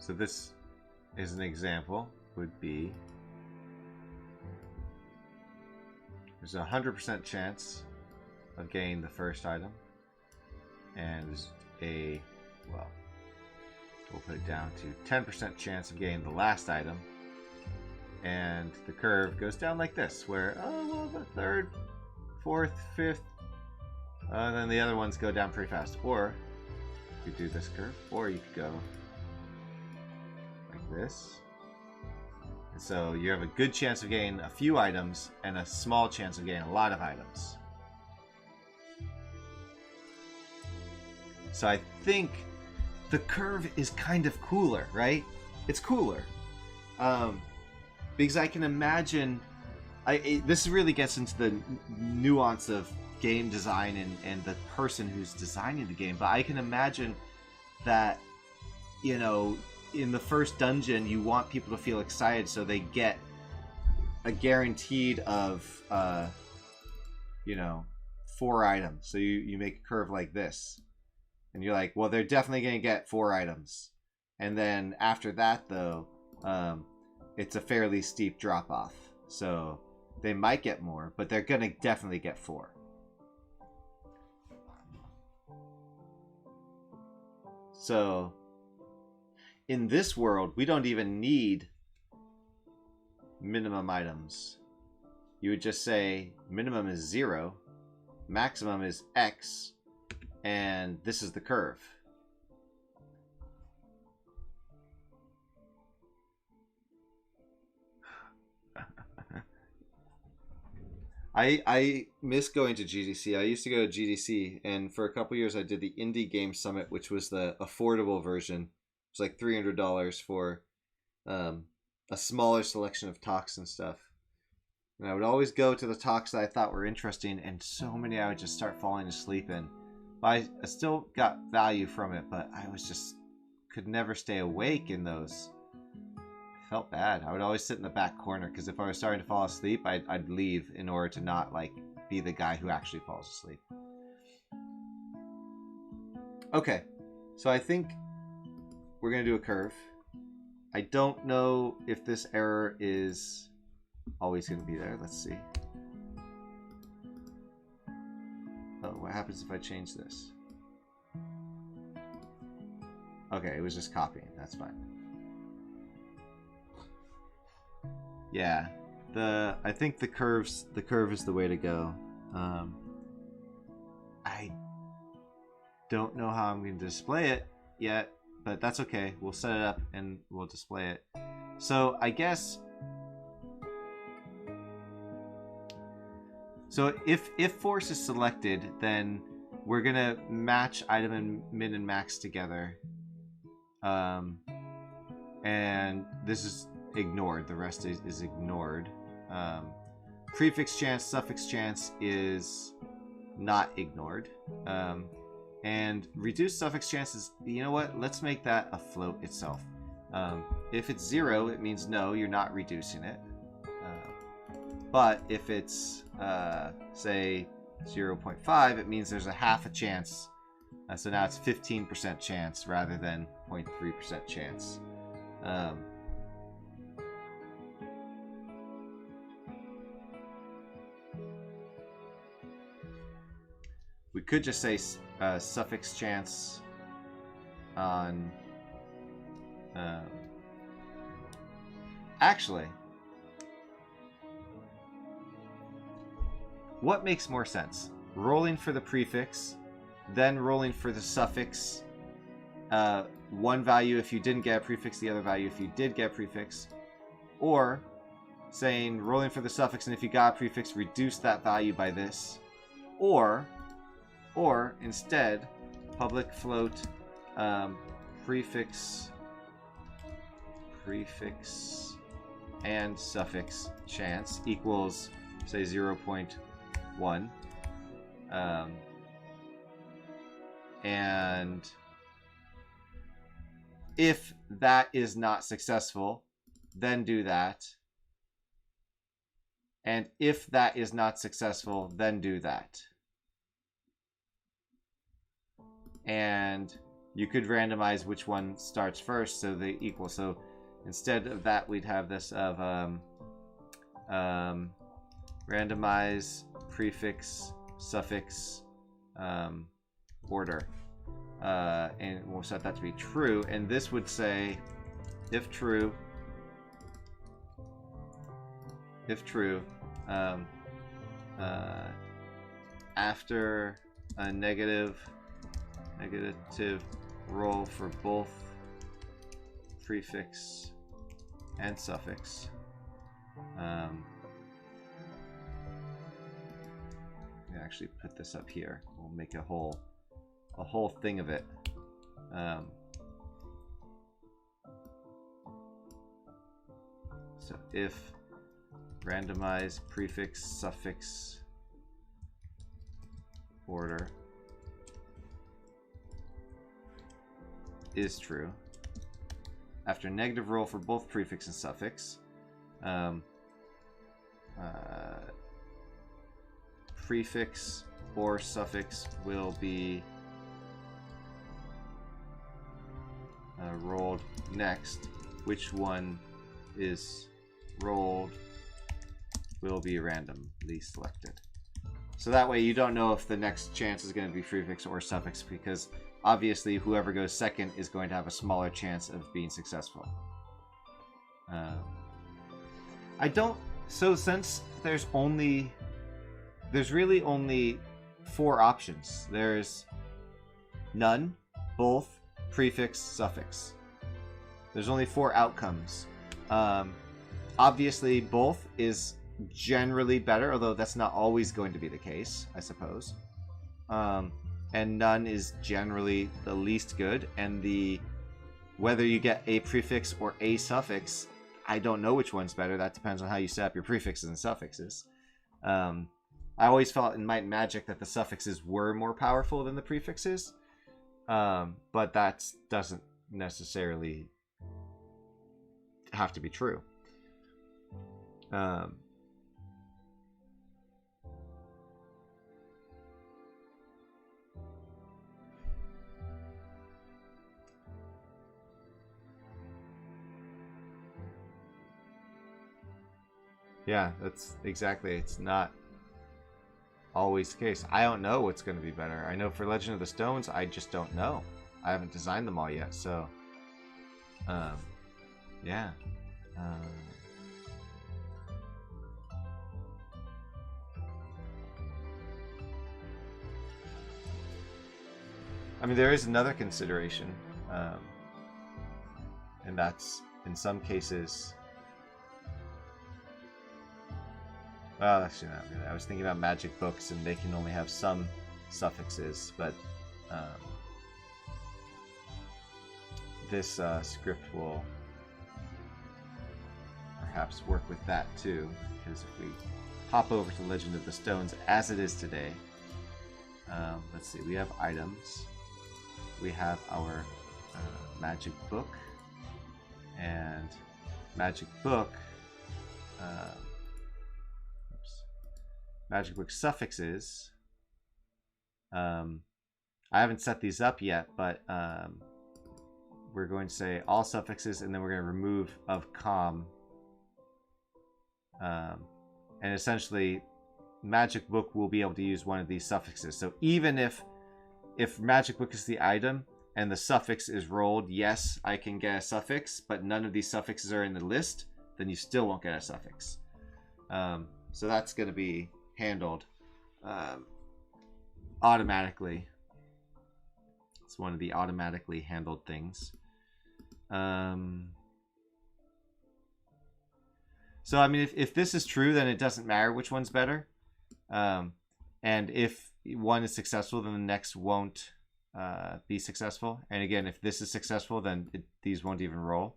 So this is an example, would be there's a 100% chance of getting the first item, and well, we'll put it down to 10% chance of getting the last item, and the curve goes down like this, where, oh, well, the third, fourth, fifth, then the other ones go down pretty fast. Or you could do this curve, or you could go this. And so you have a good chance of getting a few items and a small chance of getting a lot of items. So I think the curve is kind of cooler, right? It's cooler. Because I can imagine this really gets into the nuance of game design and the person who's designing the game, but I can imagine that, you know, in the first dungeon, you want people to feel excited, so they get a guaranteed of, 4 items. So you make a curve like this, and you're like, well, they're definitely going to get 4 items. And then after that, though, it's a fairly steep drop off. So they might get more, but they're going to definitely get 4. So in this world, we don't even need minimum items. You would just say minimum is 0, maximum is X, and this is the curve. I miss going to GDC. I used to go to GDC, and for a couple years I did the Indie Game Summit, which was the affordable version. It's like $300 for a smaller selection of talks and stuff. And I would always go to the talks that I thought were interesting, and so many I would just start falling asleep in. But I still got value from it, but I was just could never stay awake in those. I felt bad. I would always sit in the back corner, because if I was starting to fall asleep, I'd leave in order to not be the guy who actually falls asleep. Okay, so I think we're going to do a curve. I don't know if this error is always going to be there. Let's see. Oh, what happens if I change this? Okay, it was just copying. That's fine. Yeah, I think the curve is the way to go. I don't know how I'm going to display it yet, but that's okay. We'll set it up and we'll display it. So I guess, so if force is selected, then we're gonna match item and min and max together, and this is ignored. The rest is ignored. Prefix chance, suffix chance is not ignored. And reduced suffix chances, you know what? Let's make that a float itself. If it's 0, it means no, you're not reducing it. But if it's, say, 0.5, it means there's a half a chance. So now it's 15% chance rather than 0.3% chance. We could just say suffix chance on... actually, what makes more sense? Rolling for the prefix, then rolling for the suffix. One value if you didn't get a prefix, the other value if you did get a prefix. Or saying rolling for the suffix, and if you got a prefix, reduce that value by this. Or instead, public float prefix and suffix chance equals, say, 0.1. And if that is not successful, then do that. And if that is not successful, then do that. And you could randomize which one starts first so they equal. So instead of that, we'd have this of randomize prefix suffix order. And we'll set that to be true. And this would say, if true, after a negative roll for both prefix and suffix, actually put this up here. We'll make a whole thing of it. So if randomize prefix suffix order is true, after negative roll for both prefix and suffix, prefix or suffix will be rolled next. Which one is rolled will be randomly selected. So that way you don't know if the next chance is going to be prefix or suffix, because obviously whoever goes second is going to have a smaller chance of being successful. So since there's really only 4 options. There's none, both, prefix, suffix. There's only 4 outcomes. Obviously both is generally better, although that's not always going to be the case, I suppose. And none is generally the least good, and whether you get a prefix or a suffix, I don't know which one's better. That depends on how you set up your prefixes and suffixes. I always felt in Might and Magic that the suffixes were more powerful than the prefixes, but that doesn't necessarily have to be true. Yeah, that's exactly. It's not always the case. I don't know what's going to be better. I know for Legend of the Stones, I just don't know. I haven't designed them all yet, so yeah. I mean, there is another consideration, and that's in some cases. Well, actually not really. I was thinking about magic books, and they can only have some suffixes, but this script will perhaps work with that too, because if we hop over to Legend of the Stones as it is today, let's see, we have items, we have our magic book, and magic book magic book suffixes. I haven't set these up yet, but we're going to say all suffixes, and then we're going to remove of com. And essentially, magic book will be able to use one of these suffixes. So even if magic book is the item and the suffix is rolled, yes, I can get a suffix, but none of these suffixes are in the list, then you still won't get a suffix. So that's going to be handled automatically. It's one of the automatically handled So, I mean, if this is true, then it doesn't matter which one's better. And if one is successful, then the next won't be successful. And again, if this is successful, then these won't even roll.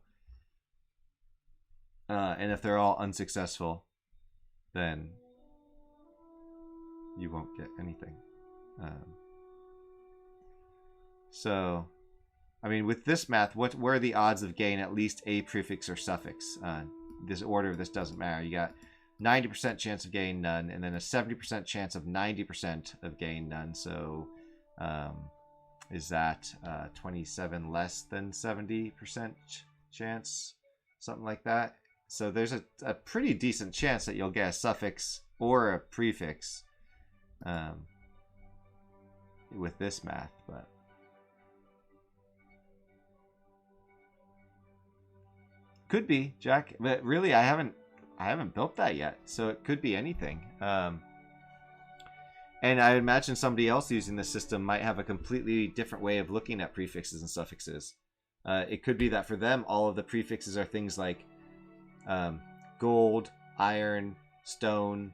And if they're all unsuccessful, then you won't get anything. So, I mean, with this math, what are the odds of getting at least a prefix or suffix? This order, this doesn't matter. You got 90% chance of getting none, and then a 70% chance of 90% of getting none. So, is that 27 less than 70% chance? Something like that. So there's a pretty decent chance that you'll get a suffix or a prefix with this math, but could be, Jack. But really, I haven't built that yet, so it could be anything. And I imagine somebody else using the system might have a completely different way of looking at prefixes and suffixes. It could be that for them, all of the prefixes are things like gold, iron, stone,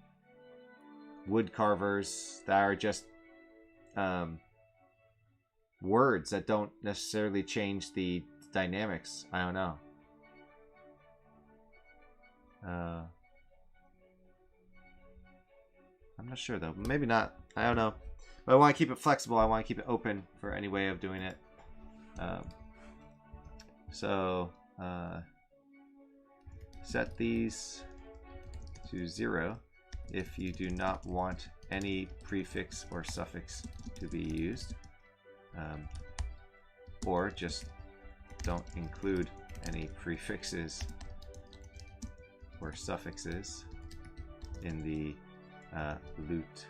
wood carvers that are just words that don't necessarily change the dynamics. I don't know. I'm not sure though. Maybe not. I don't know. But I want to keep it flexible. I want to keep it open for any way of doing it. Set these to 0 if you do not want any prefix or suffix to be used. Or just don't include any prefixes or suffixes in the loot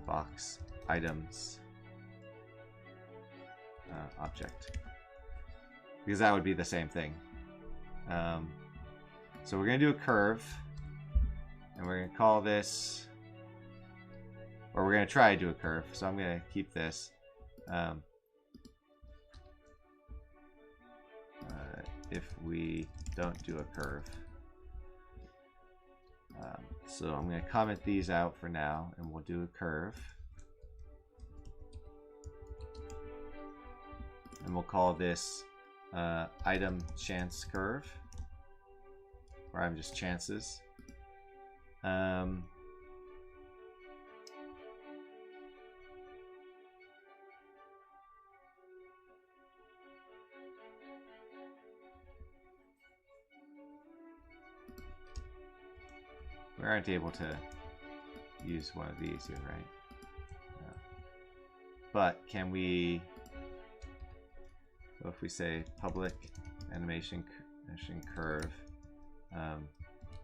box items object, because that would be the same thing. So we're going to do a curve, and we're going to call this, or we're going to try to do a curve, so I'm going to keep this. If we don't do a curve. So I'm going to comment these out for now, and we'll do a curve. And we'll call this item chance curve, or I'm just chances. We aren't able to use one of these here, right? No. But can we, well, if we say public animation curve,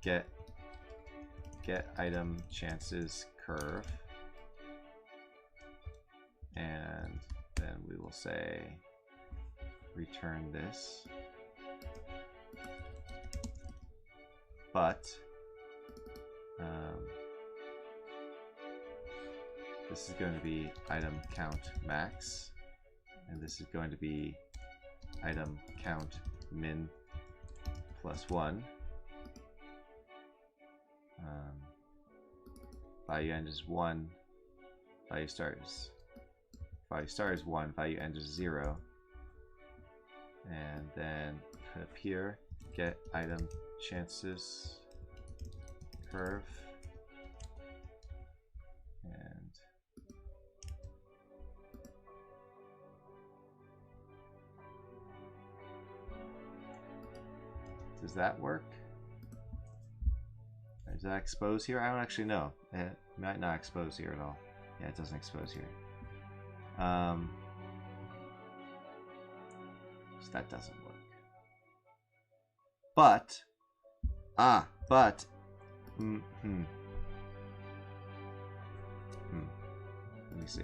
get item chances curve, and then we will say return this, but this is going to be item count max, and this is going to be item count min plus 1. Value end is 1, value start is 1, value end is 0, and then put up here get item chances curve, and does that work? Does that expose here? I don't actually know. It might not expose here at all. Yeah, it doesn't expose here. So that doesn't work. But let me see.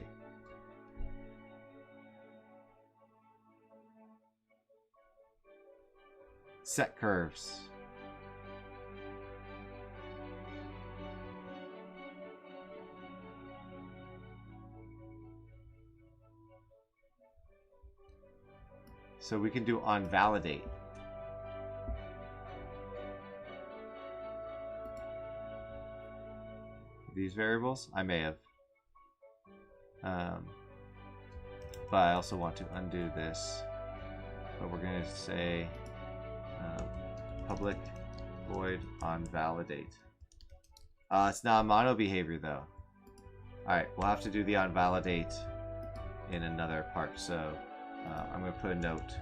Set curves. So we can do on validate. these variables? I may have. But I also want to undo this. But we're going to say public void on validate. It's not a mono behavior though. Alright, we'll have to do the on validate in another part. So I'm going to put a note.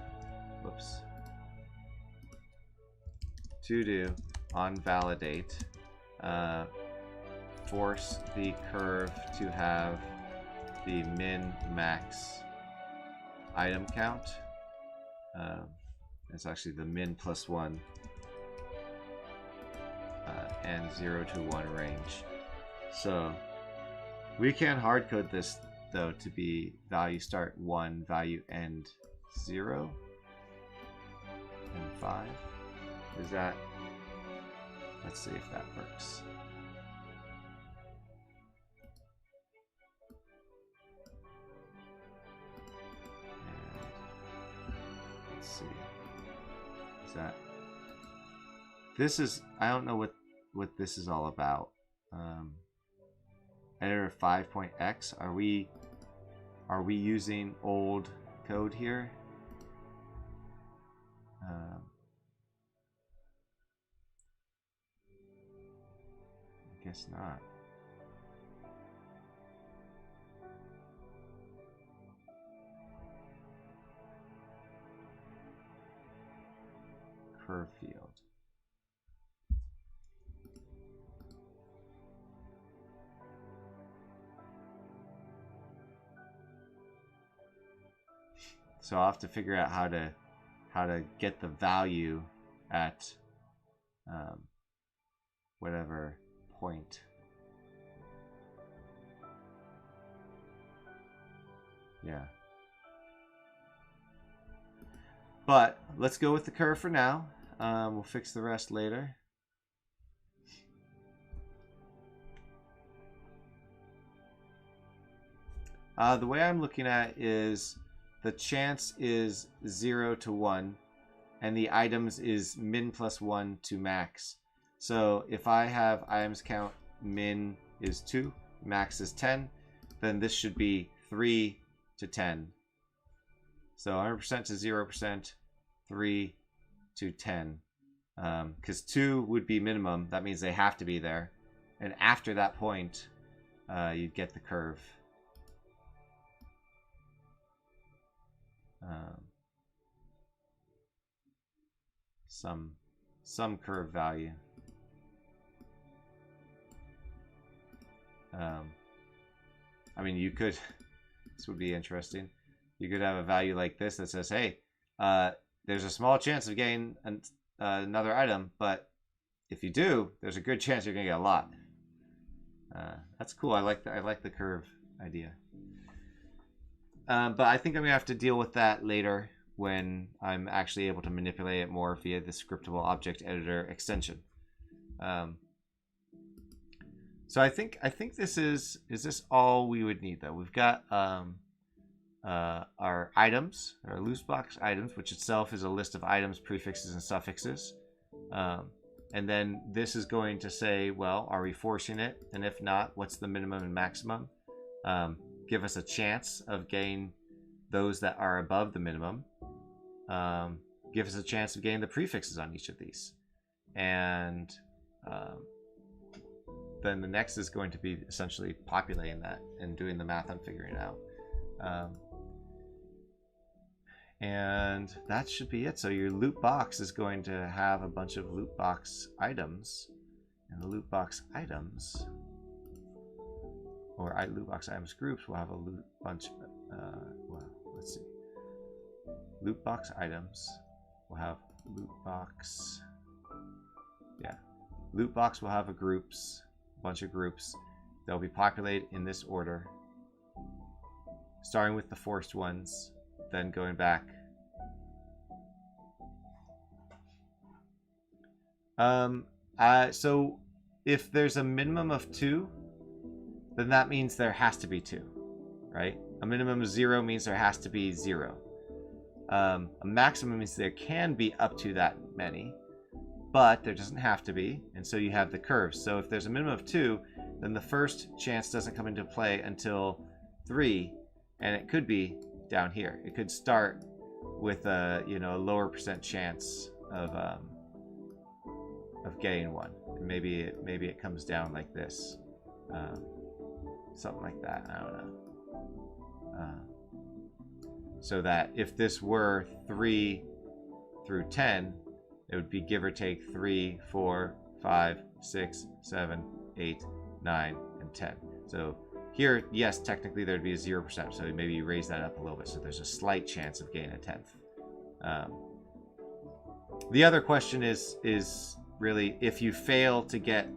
Whoops. To do on validate. Force the curve to have the min max item count. It's actually the min plus 1 and 0 to 1 range. So we can hard code this though to be value start 1, value end 0 and 5. Is that? Let's see if that works. Let's see. Is that? This is, I don't know what this is all about. Editor 5.x. Are we using old code here? I guess not. Curve field. So I'll have to figure out how to get the value at whatever point. Yeah. But let's go with the curve for now. We'll fix the rest later. The way I'm looking at is the chance is 0 to 1, and the items is min plus 1 to max. So if I have items count min is 2, max is 10, then this should be 3 to 10. So 100% to 0%, 3 to 10. Because 2 would be minimum, that means they have to be there. And after that point, you'd get the curve. Some curve value. I mean, you could, this would be interesting. You could have a value like this that says, hey, there's a small chance of getting another item, but if you do, there's a good chance you're gonna get a lot. That's cool. I like the curve idea. But I think I'm gonna have to deal with that later when I'm actually able to manipulate it more via the scriptable object editor extension. So I think this is this all we would need though? We've got our items, our loose box items, which itself is a list of items, prefixes, and suffixes. And then this is going to say, well, are we forcing it? And if not, what's the minimum and maximum? Give us a chance of getting those that are above the minimum. Give us a chance of getting the prefixes on each of these. And then the next is going to be essentially populating that and doing the math on figuring it out. And that should be it. So your loot box is going to have a bunch of loot box items, and the loot box items, or loot box items groups, will have a bunch. Well, let's see. Loot box items will have loot box. Yeah, loot box will have a bunch of groups. They'll be populated in this order, starting with the forced ones, then going back. So if there's a minimum of 2, then that means there has to be 2, right? A minimum of 0 means there has to be 0. A maximum means there can be up to that many, but there doesn't have to be, and so you have the curves. So if there's a minimum of 2, then the first chance doesn't come into play until 3, and it could be down here. It could start with a a lower percent chance of getting 1. And maybe it comes down like this, something like that. I don't know. So that if this were 3 through 10, it would be give or take 3, 4, 5, 6, 7, 8, 9, and 10. So here, yes, technically there'd be a 0%, so maybe you raise that up a little bit, so there's a slight chance of getting a 10th. The other question is really, if you fail to get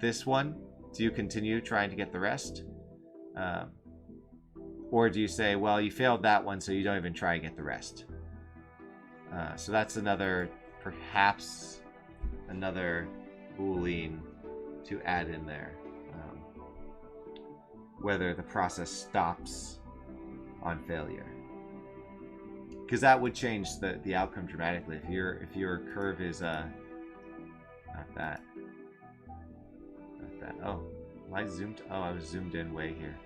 this one, do you continue trying to get the rest? Or do you say, well, you failed that one, so you don't even try and get the rest? So that's perhaps another Boolean to add in there. Whether the process stops on failure. Because that would change the outcome dramatically. If your curve is not that. Oh, am I zoomed? Oh, I was zoomed in way here.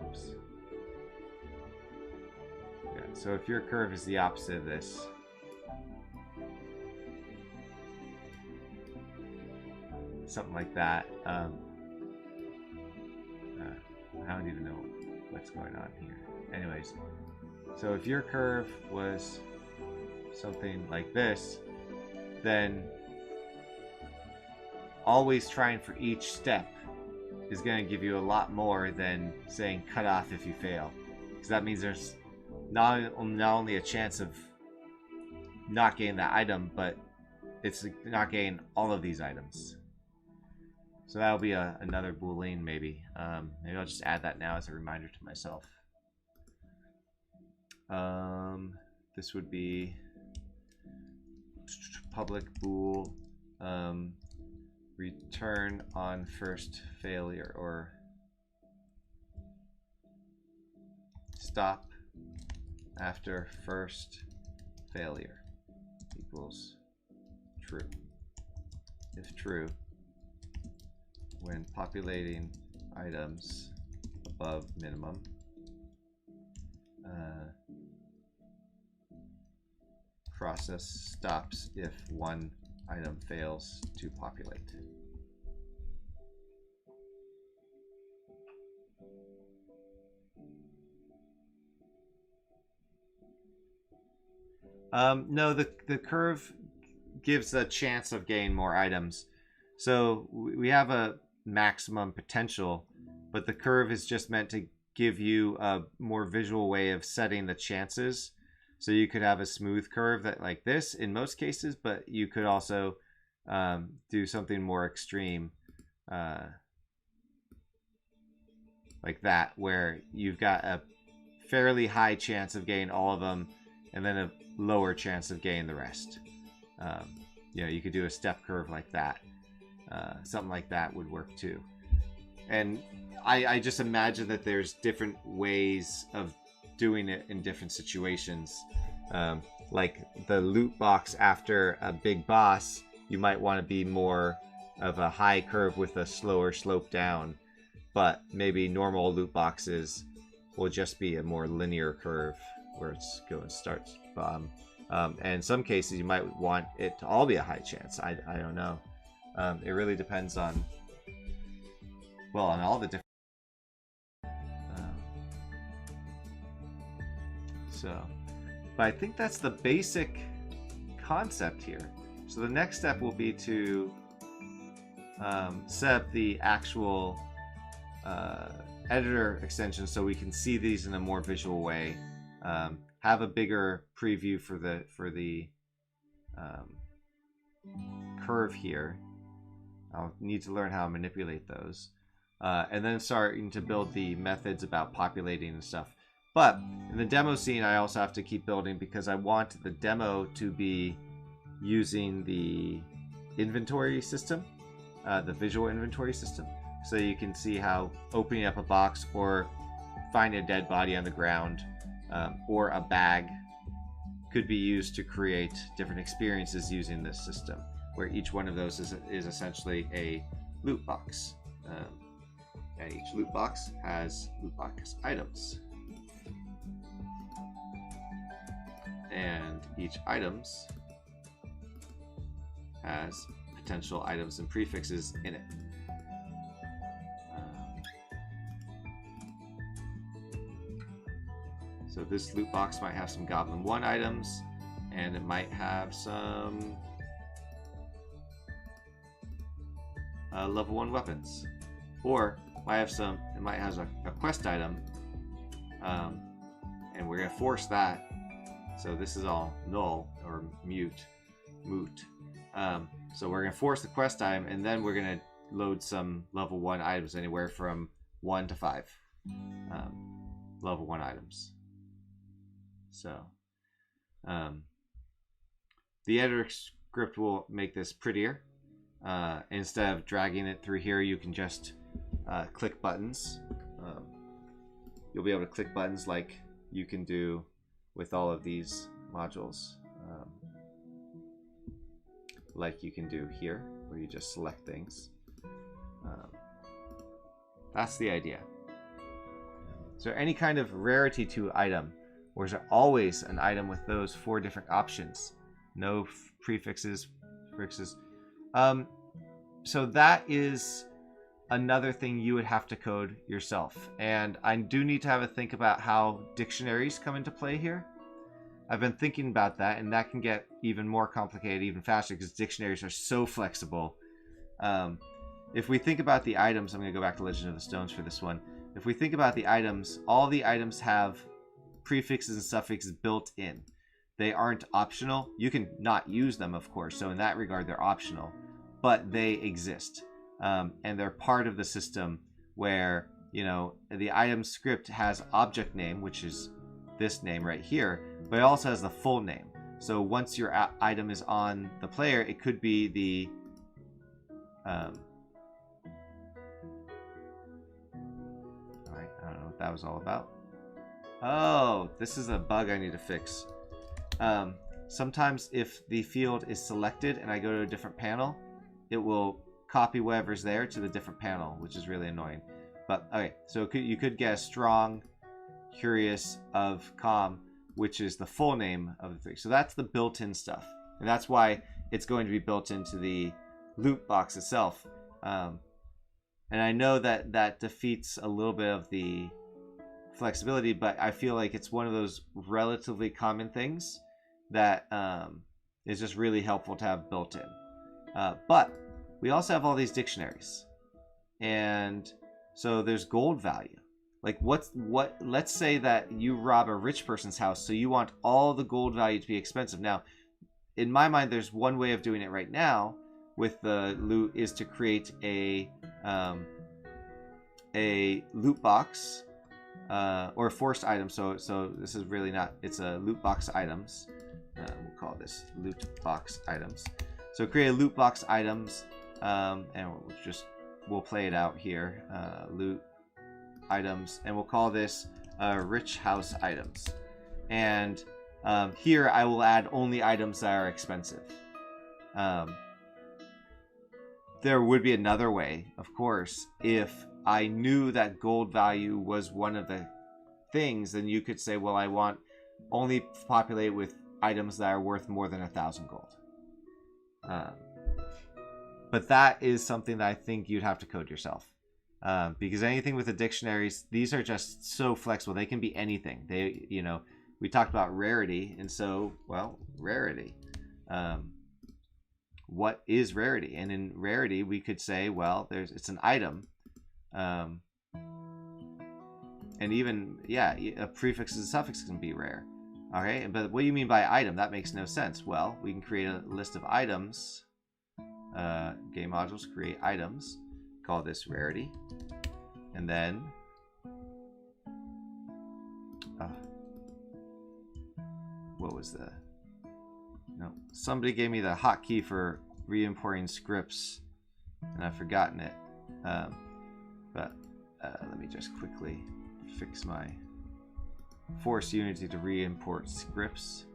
Oops. Yeah, so if your curve is the opposite of this, something like that. I don't even know what's going on here. Anyways, so if your curve was something like this, then always trying for each step is going to give you a lot more than saying cut off if you fail. Because that means there's not only a chance of not getting that item, but it's not getting all of these items. So that'll be another Boolean maybe. Maybe I'll just add that now as a reminder to myself. This would be public bool return on first failure, or stop after first failure equals true. If true, when populating items above minimum, process stops if one item fails to populate. No, the curve gives a chance of getting more items. So we have a maximum potential, but the curve is just meant to give you a more visual way of setting the chances. So you could have a smooth curve that like this in most cases, but you could also do something more extreme like that, where you've got a fairly high chance of getting all of them and then a lower chance of getting the rest. You could do a step curve like that. Something like that would work too. And I just imagine that there's different ways of doing it in different situations. Like the loot box after a big boss, you might want to be more of a high curve with a slower slope down, but maybe normal loot boxes will just be a more linear curve where it's going starts bottom. And in some cases you might want it to all be a high chance. I don't know. It really depends on all the different but I think that's the basic concept here. So the next step will be to set up the actual editor extension so we can see these in a more visual way. Have a bigger preview for the curve here. I'll need to learn how to manipulate those. And then starting to build the methods about populating and stuff. But in the demo scene, I also have to keep building because I want the demo to be using the inventory system, the visual inventory system. So you can see how opening up a box or finding a dead body on the ground or a bag could be used to create different experiences using this system. where each one of those is essentially a loot box. And each loot box has loot box items. And each items has potential items and prefixes in it. So this loot box might have some Goblin 1 items, and it might have some level 1 weapons. Or it might have a quest item, and we're going to force that. So this is all null or moot. So we're going to force the quest item, and then we're going to load some level 1 items, anywhere from 1 to 5 level 1 items. So the editor script will make this prettier. Instead of dragging it through here, you can just click buttons. You'll be able to click buttons like you can do with all of these modules, like you can do here, where you just select things. That's the idea. Is there any kind of rarity to item, or is there always an item with those 4 different options? No prefixes. So that is another thing you would have to code yourself. And I do need to have a think about how dictionaries come into play here. I've been thinking about that, and that can get even more complicated even faster because dictionaries are so flexible. If we think about the items, I'm going to go back to Legend of the Stones for this one. If we think about the items, all the items have prefixes and suffixes built in. They aren't optional. You can not use them, of course. So in that regard, they're optional, but they exist. And they're part of the system where, you know, the item script has object name, which is this name right here, but it also has the full name. So once your item is on the player, it could be the Alright, I don't know what that was all about. Oh, this is a bug I need to fix. Sometimes if the field is selected and I go to a different panel, it will copy whatever's there to the different panel, which is really annoying. But okay, so you could get a strong, curious, of, calm, which is the full name of the thing. So that's the built-in stuff, and that's why it's going to be built into the loot box itself. And I know that that defeats a little bit of the flexibility, but I feel like it's one of those relatively common things that is just really helpful to have built in. But we also have all these dictionaries, and so there's gold value. Like let's say that you rob a rich person's house, so you want all the gold value to be expensive. Now, in my mind, there's one way of doing it right now with the loot is to create a loot box or forced item. So this is really not, it's a loot box items. We'll call this loot box items. So create a loot box items, and we'll play it out here. Loot items, and we'll call this rich house items. And here I will add only items that are expensive. There would be another way, of course, if I knew that gold value was one of the things, then you could say, well, I want only populate with items that are worth more than 1,000 gold. But that is something that I think you'd have to code yourself. Because anything with the dictionaries, these are just so flexible. They can be anything. They, you know, we talked about rarity, and so, well, rarity. What is rarity? And in rarity, we could say, well, it's an item. And even, yeah, a prefix and suffix can be rare. Okay, but what do you mean by item? That makes no sense. Well, we can create a list of items. Game modules, create items. Call this rarity. And then what was the somebody gave me the hotkey for re-importing scripts and I've forgotten it. But let me just quickly fix my force Unity to re-import scripts.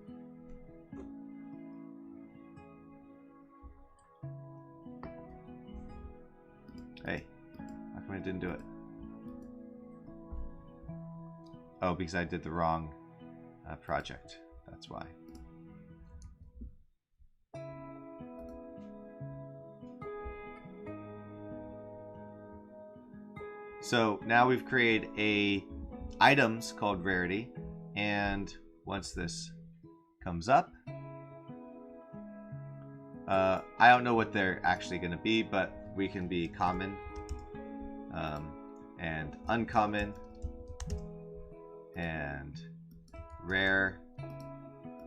Hey, how come it didn't do it? Oh, because I did the wrong project. That's why. So now we've created a items called rarity, and once this comes up, I don't know what they're actually going to be, but we can be common and uncommon and rare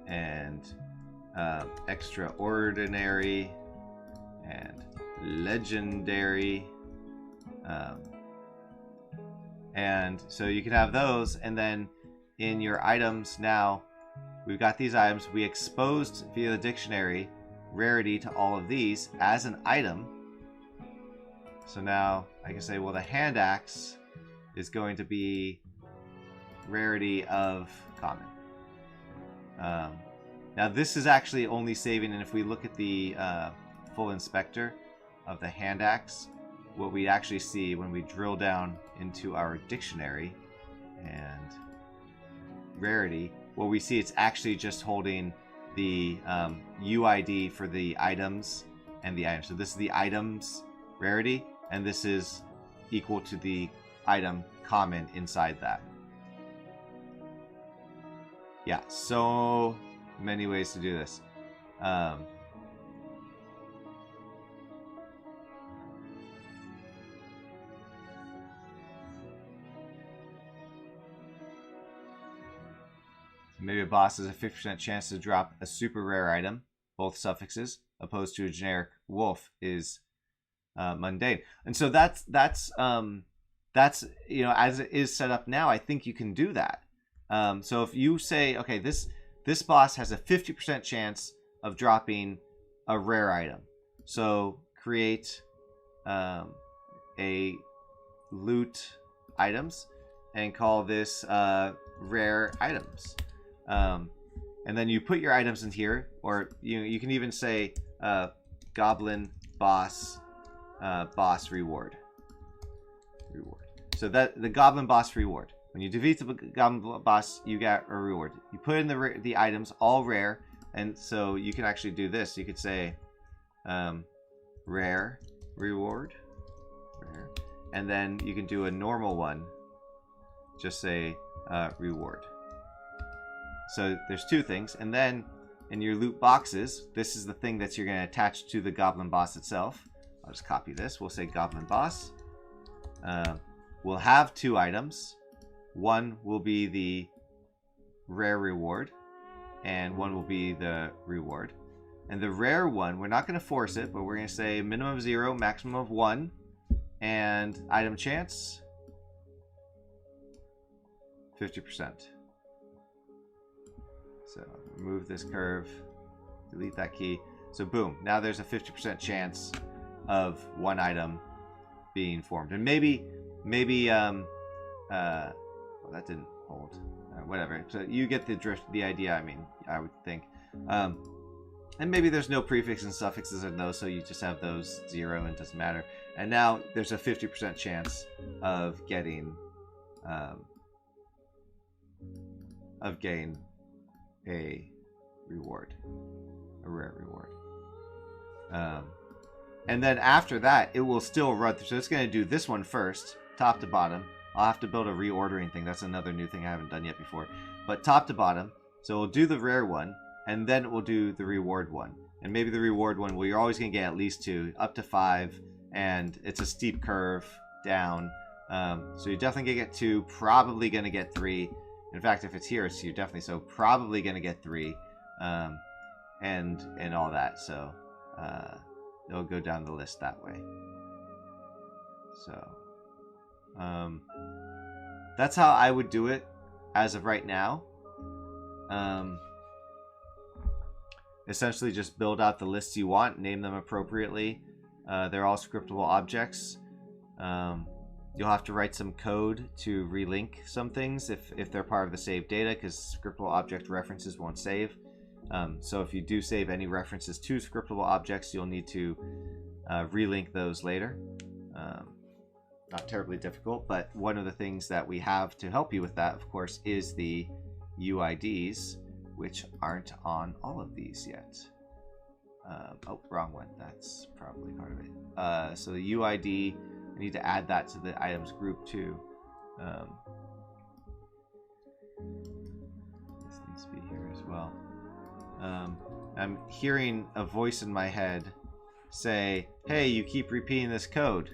and extraordinary and legendary, and so you can have those. And then in your items now, we've got these items. We exposed via the dictionary rarity to all of these as an item. So now I can say, well, the hand axe is going to be rarity of common. Now this is actually only saving, and if we look at the full inspector of the hand axe, what we actually see when we drill down into our dictionary and rarity, what we see, it's actually just holding the UID for the items and the items. So this is the items rarity, and this is equal to the item common inside that. Yeah, so many ways to do this. Maybe a boss has a 50% chance to drop a super rare item, both suffixes, opposed to a generic wolf is mundane. And so that's you know, as it is set up now, I think you can do that. So if you say, okay, this boss has a 50% chance of dropping a rare item, so create a loot items and call this rare items. And then you put your items in here, or you can even say goblin boss reward. So that the goblin boss reward. When you defeat the goblin boss, you get a reward. You put in the items all rare, and so you can actually do this. You could say rare reward, rare, and then you can do a normal one. Just say reward. So there's two things, and then in your loot boxes, this is the thing that you're going to attach to the goblin boss itself. I'll just copy this. We'll say goblin boss. We'll have two items. One will be the rare reward, and one will be the reward. And the rare one, we're not going to force it, but we're going to say minimum of 0, maximum of 1, and item chance 50%. So remove this curve, delete that key. So boom, now there's a 50% chance of one item being formed. And maybe well, that didn't hold. Whatever. So you get the idea. I mean, I would think. And maybe there's no prefix and suffixes in those, so you just have those 0 and it doesn't matter. And now there's a 50% chance of getting a reward, a rare reward. And then after that, it will still run through. So it's going to do this one first, top to bottom. I'll have to build a reordering thing. That's another new thing I haven't done yet before. But top to bottom. So we'll do the rare one, and then we'll do the reward one. And maybe the reward one, well, you're always going to get at least 2, up to 5, and it's a steep curve down. So you're definitely going to get 2, probably going to get 3. In fact, if it's here, you're definitely so probably going to get 3, and all that. So it'll go down the list that way. So that's how I would do it as of right now. Essentially, just build out the lists you want, name them appropriately. They're all scriptable objects. You'll have to write some code to relink some things if they're part of the saved data, because scriptable object references won't save. So if you do save any references to scriptable objects, you'll need to relink those later. Not terribly difficult, but one of the things that we have to help you with that, of course, is the UIDs, which aren't on all of these yet. Oh, wrong one. That's probably part of it. So the UID, I need to add that to the items group too. This needs to be here as well. I'm hearing a voice in my head say, hey, you keep repeating this code.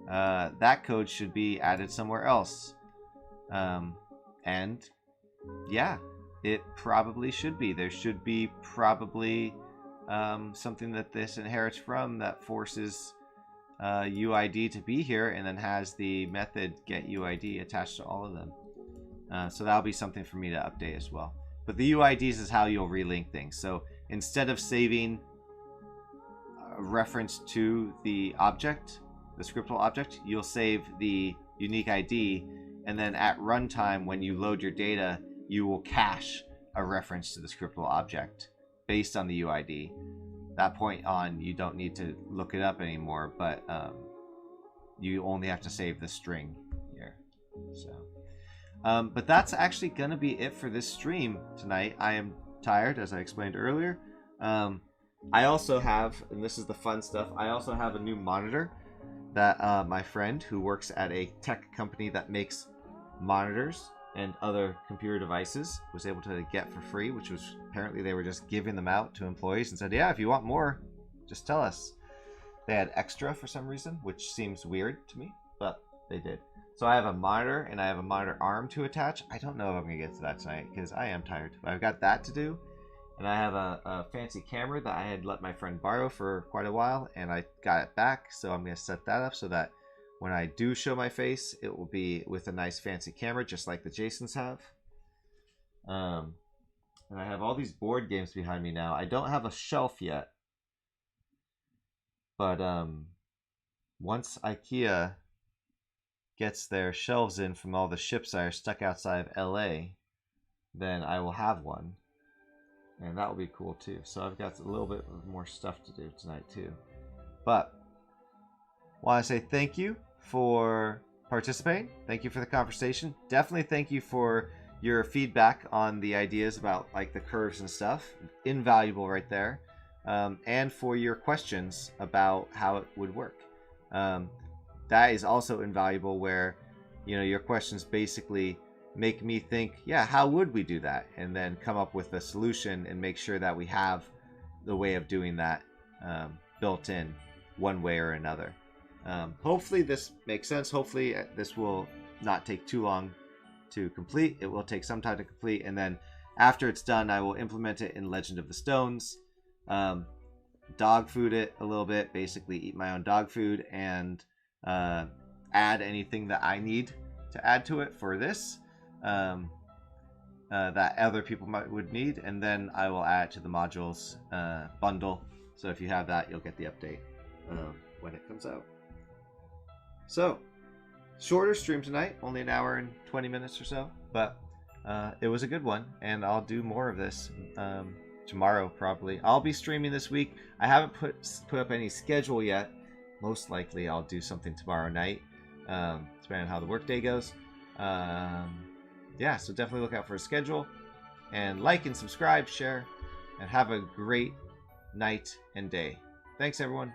That code should be added somewhere else. And yeah, it probably should be. There should be probably something that this inherits from that forces UID to be here and then has the method get UID attached to all of them. So that'll be something for me to update as well. But the UIDs is how you'll relink things. So instead of saving a reference to the object, the scriptable object, you'll save the unique ID, and then at runtime, when you load your data, you will cache a reference to the scriptable object based on the UID. That point on, you don't need to look it up anymore, but you only have to save the string here. So, but that's actually going to be it for this stream tonight. I am tired, as I explained earlier. I also have, and this is the fun stuff, I also have a new monitor that my friend who works at a tech company that makes monitors and other computer devices was able to get for free, which was apparently they were just giving them out to employees and said, yeah, if you want more, just tell us. They had extra for some reason, which seems weird to me, but they did. So I have a monitor and I have a monitor arm to attach. I don't know if I'm gonna get to that tonight because I am tired, but I've got that to do. And I have a fancy camera that I had let my friend borrow for quite a while, and I got it back, so I'm going to set that up so that when I do show my face, it will be with a nice fancy camera, just like the Jasons have. And I have all these board games behind me now. I don't have a shelf yet, but once IKEA gets their shelves in from all the ships that are stuck outside of LA, then I will have one. And that will be cool too. So I've got a little bit more stuff to do tonight too. But I want to say thank you for participating. Thank you for the conversation. Definitely thank you for your feedback on the ideas about like the curves and stuff. Invaluable right there. And for your questions about how it would work. That is also invaluable where, you know, your questions basically make me think, yeah, how would we do that? And then come up with a solution and make sure that we have the way of doing that built in one way or another. Hopefully this makes sense. Hopefully this will not take too long to complete. It will take some time to complete. And then after it's done, I will implement it in Legend of the Stones. Dog food it a little bit, basically eat my own dog food and add anything that I need to add to it for this. That other people would need, and then I will add it to the modules bundle. So if you have that, you'll get the update when it comes out. So, shorter stream tonight, only an hour and 20 minutes or so, but it was a good one, and I'll do more of this tomorrow probably. I'll be streaming this week. I haven't put up any schedule yet. Most likely I'll do something tomorrow night, depending on how the workday goes. Yeah, so definitely look out for a schedule, and like and subscribe, share, and have a great night and day. Thanks, everyone.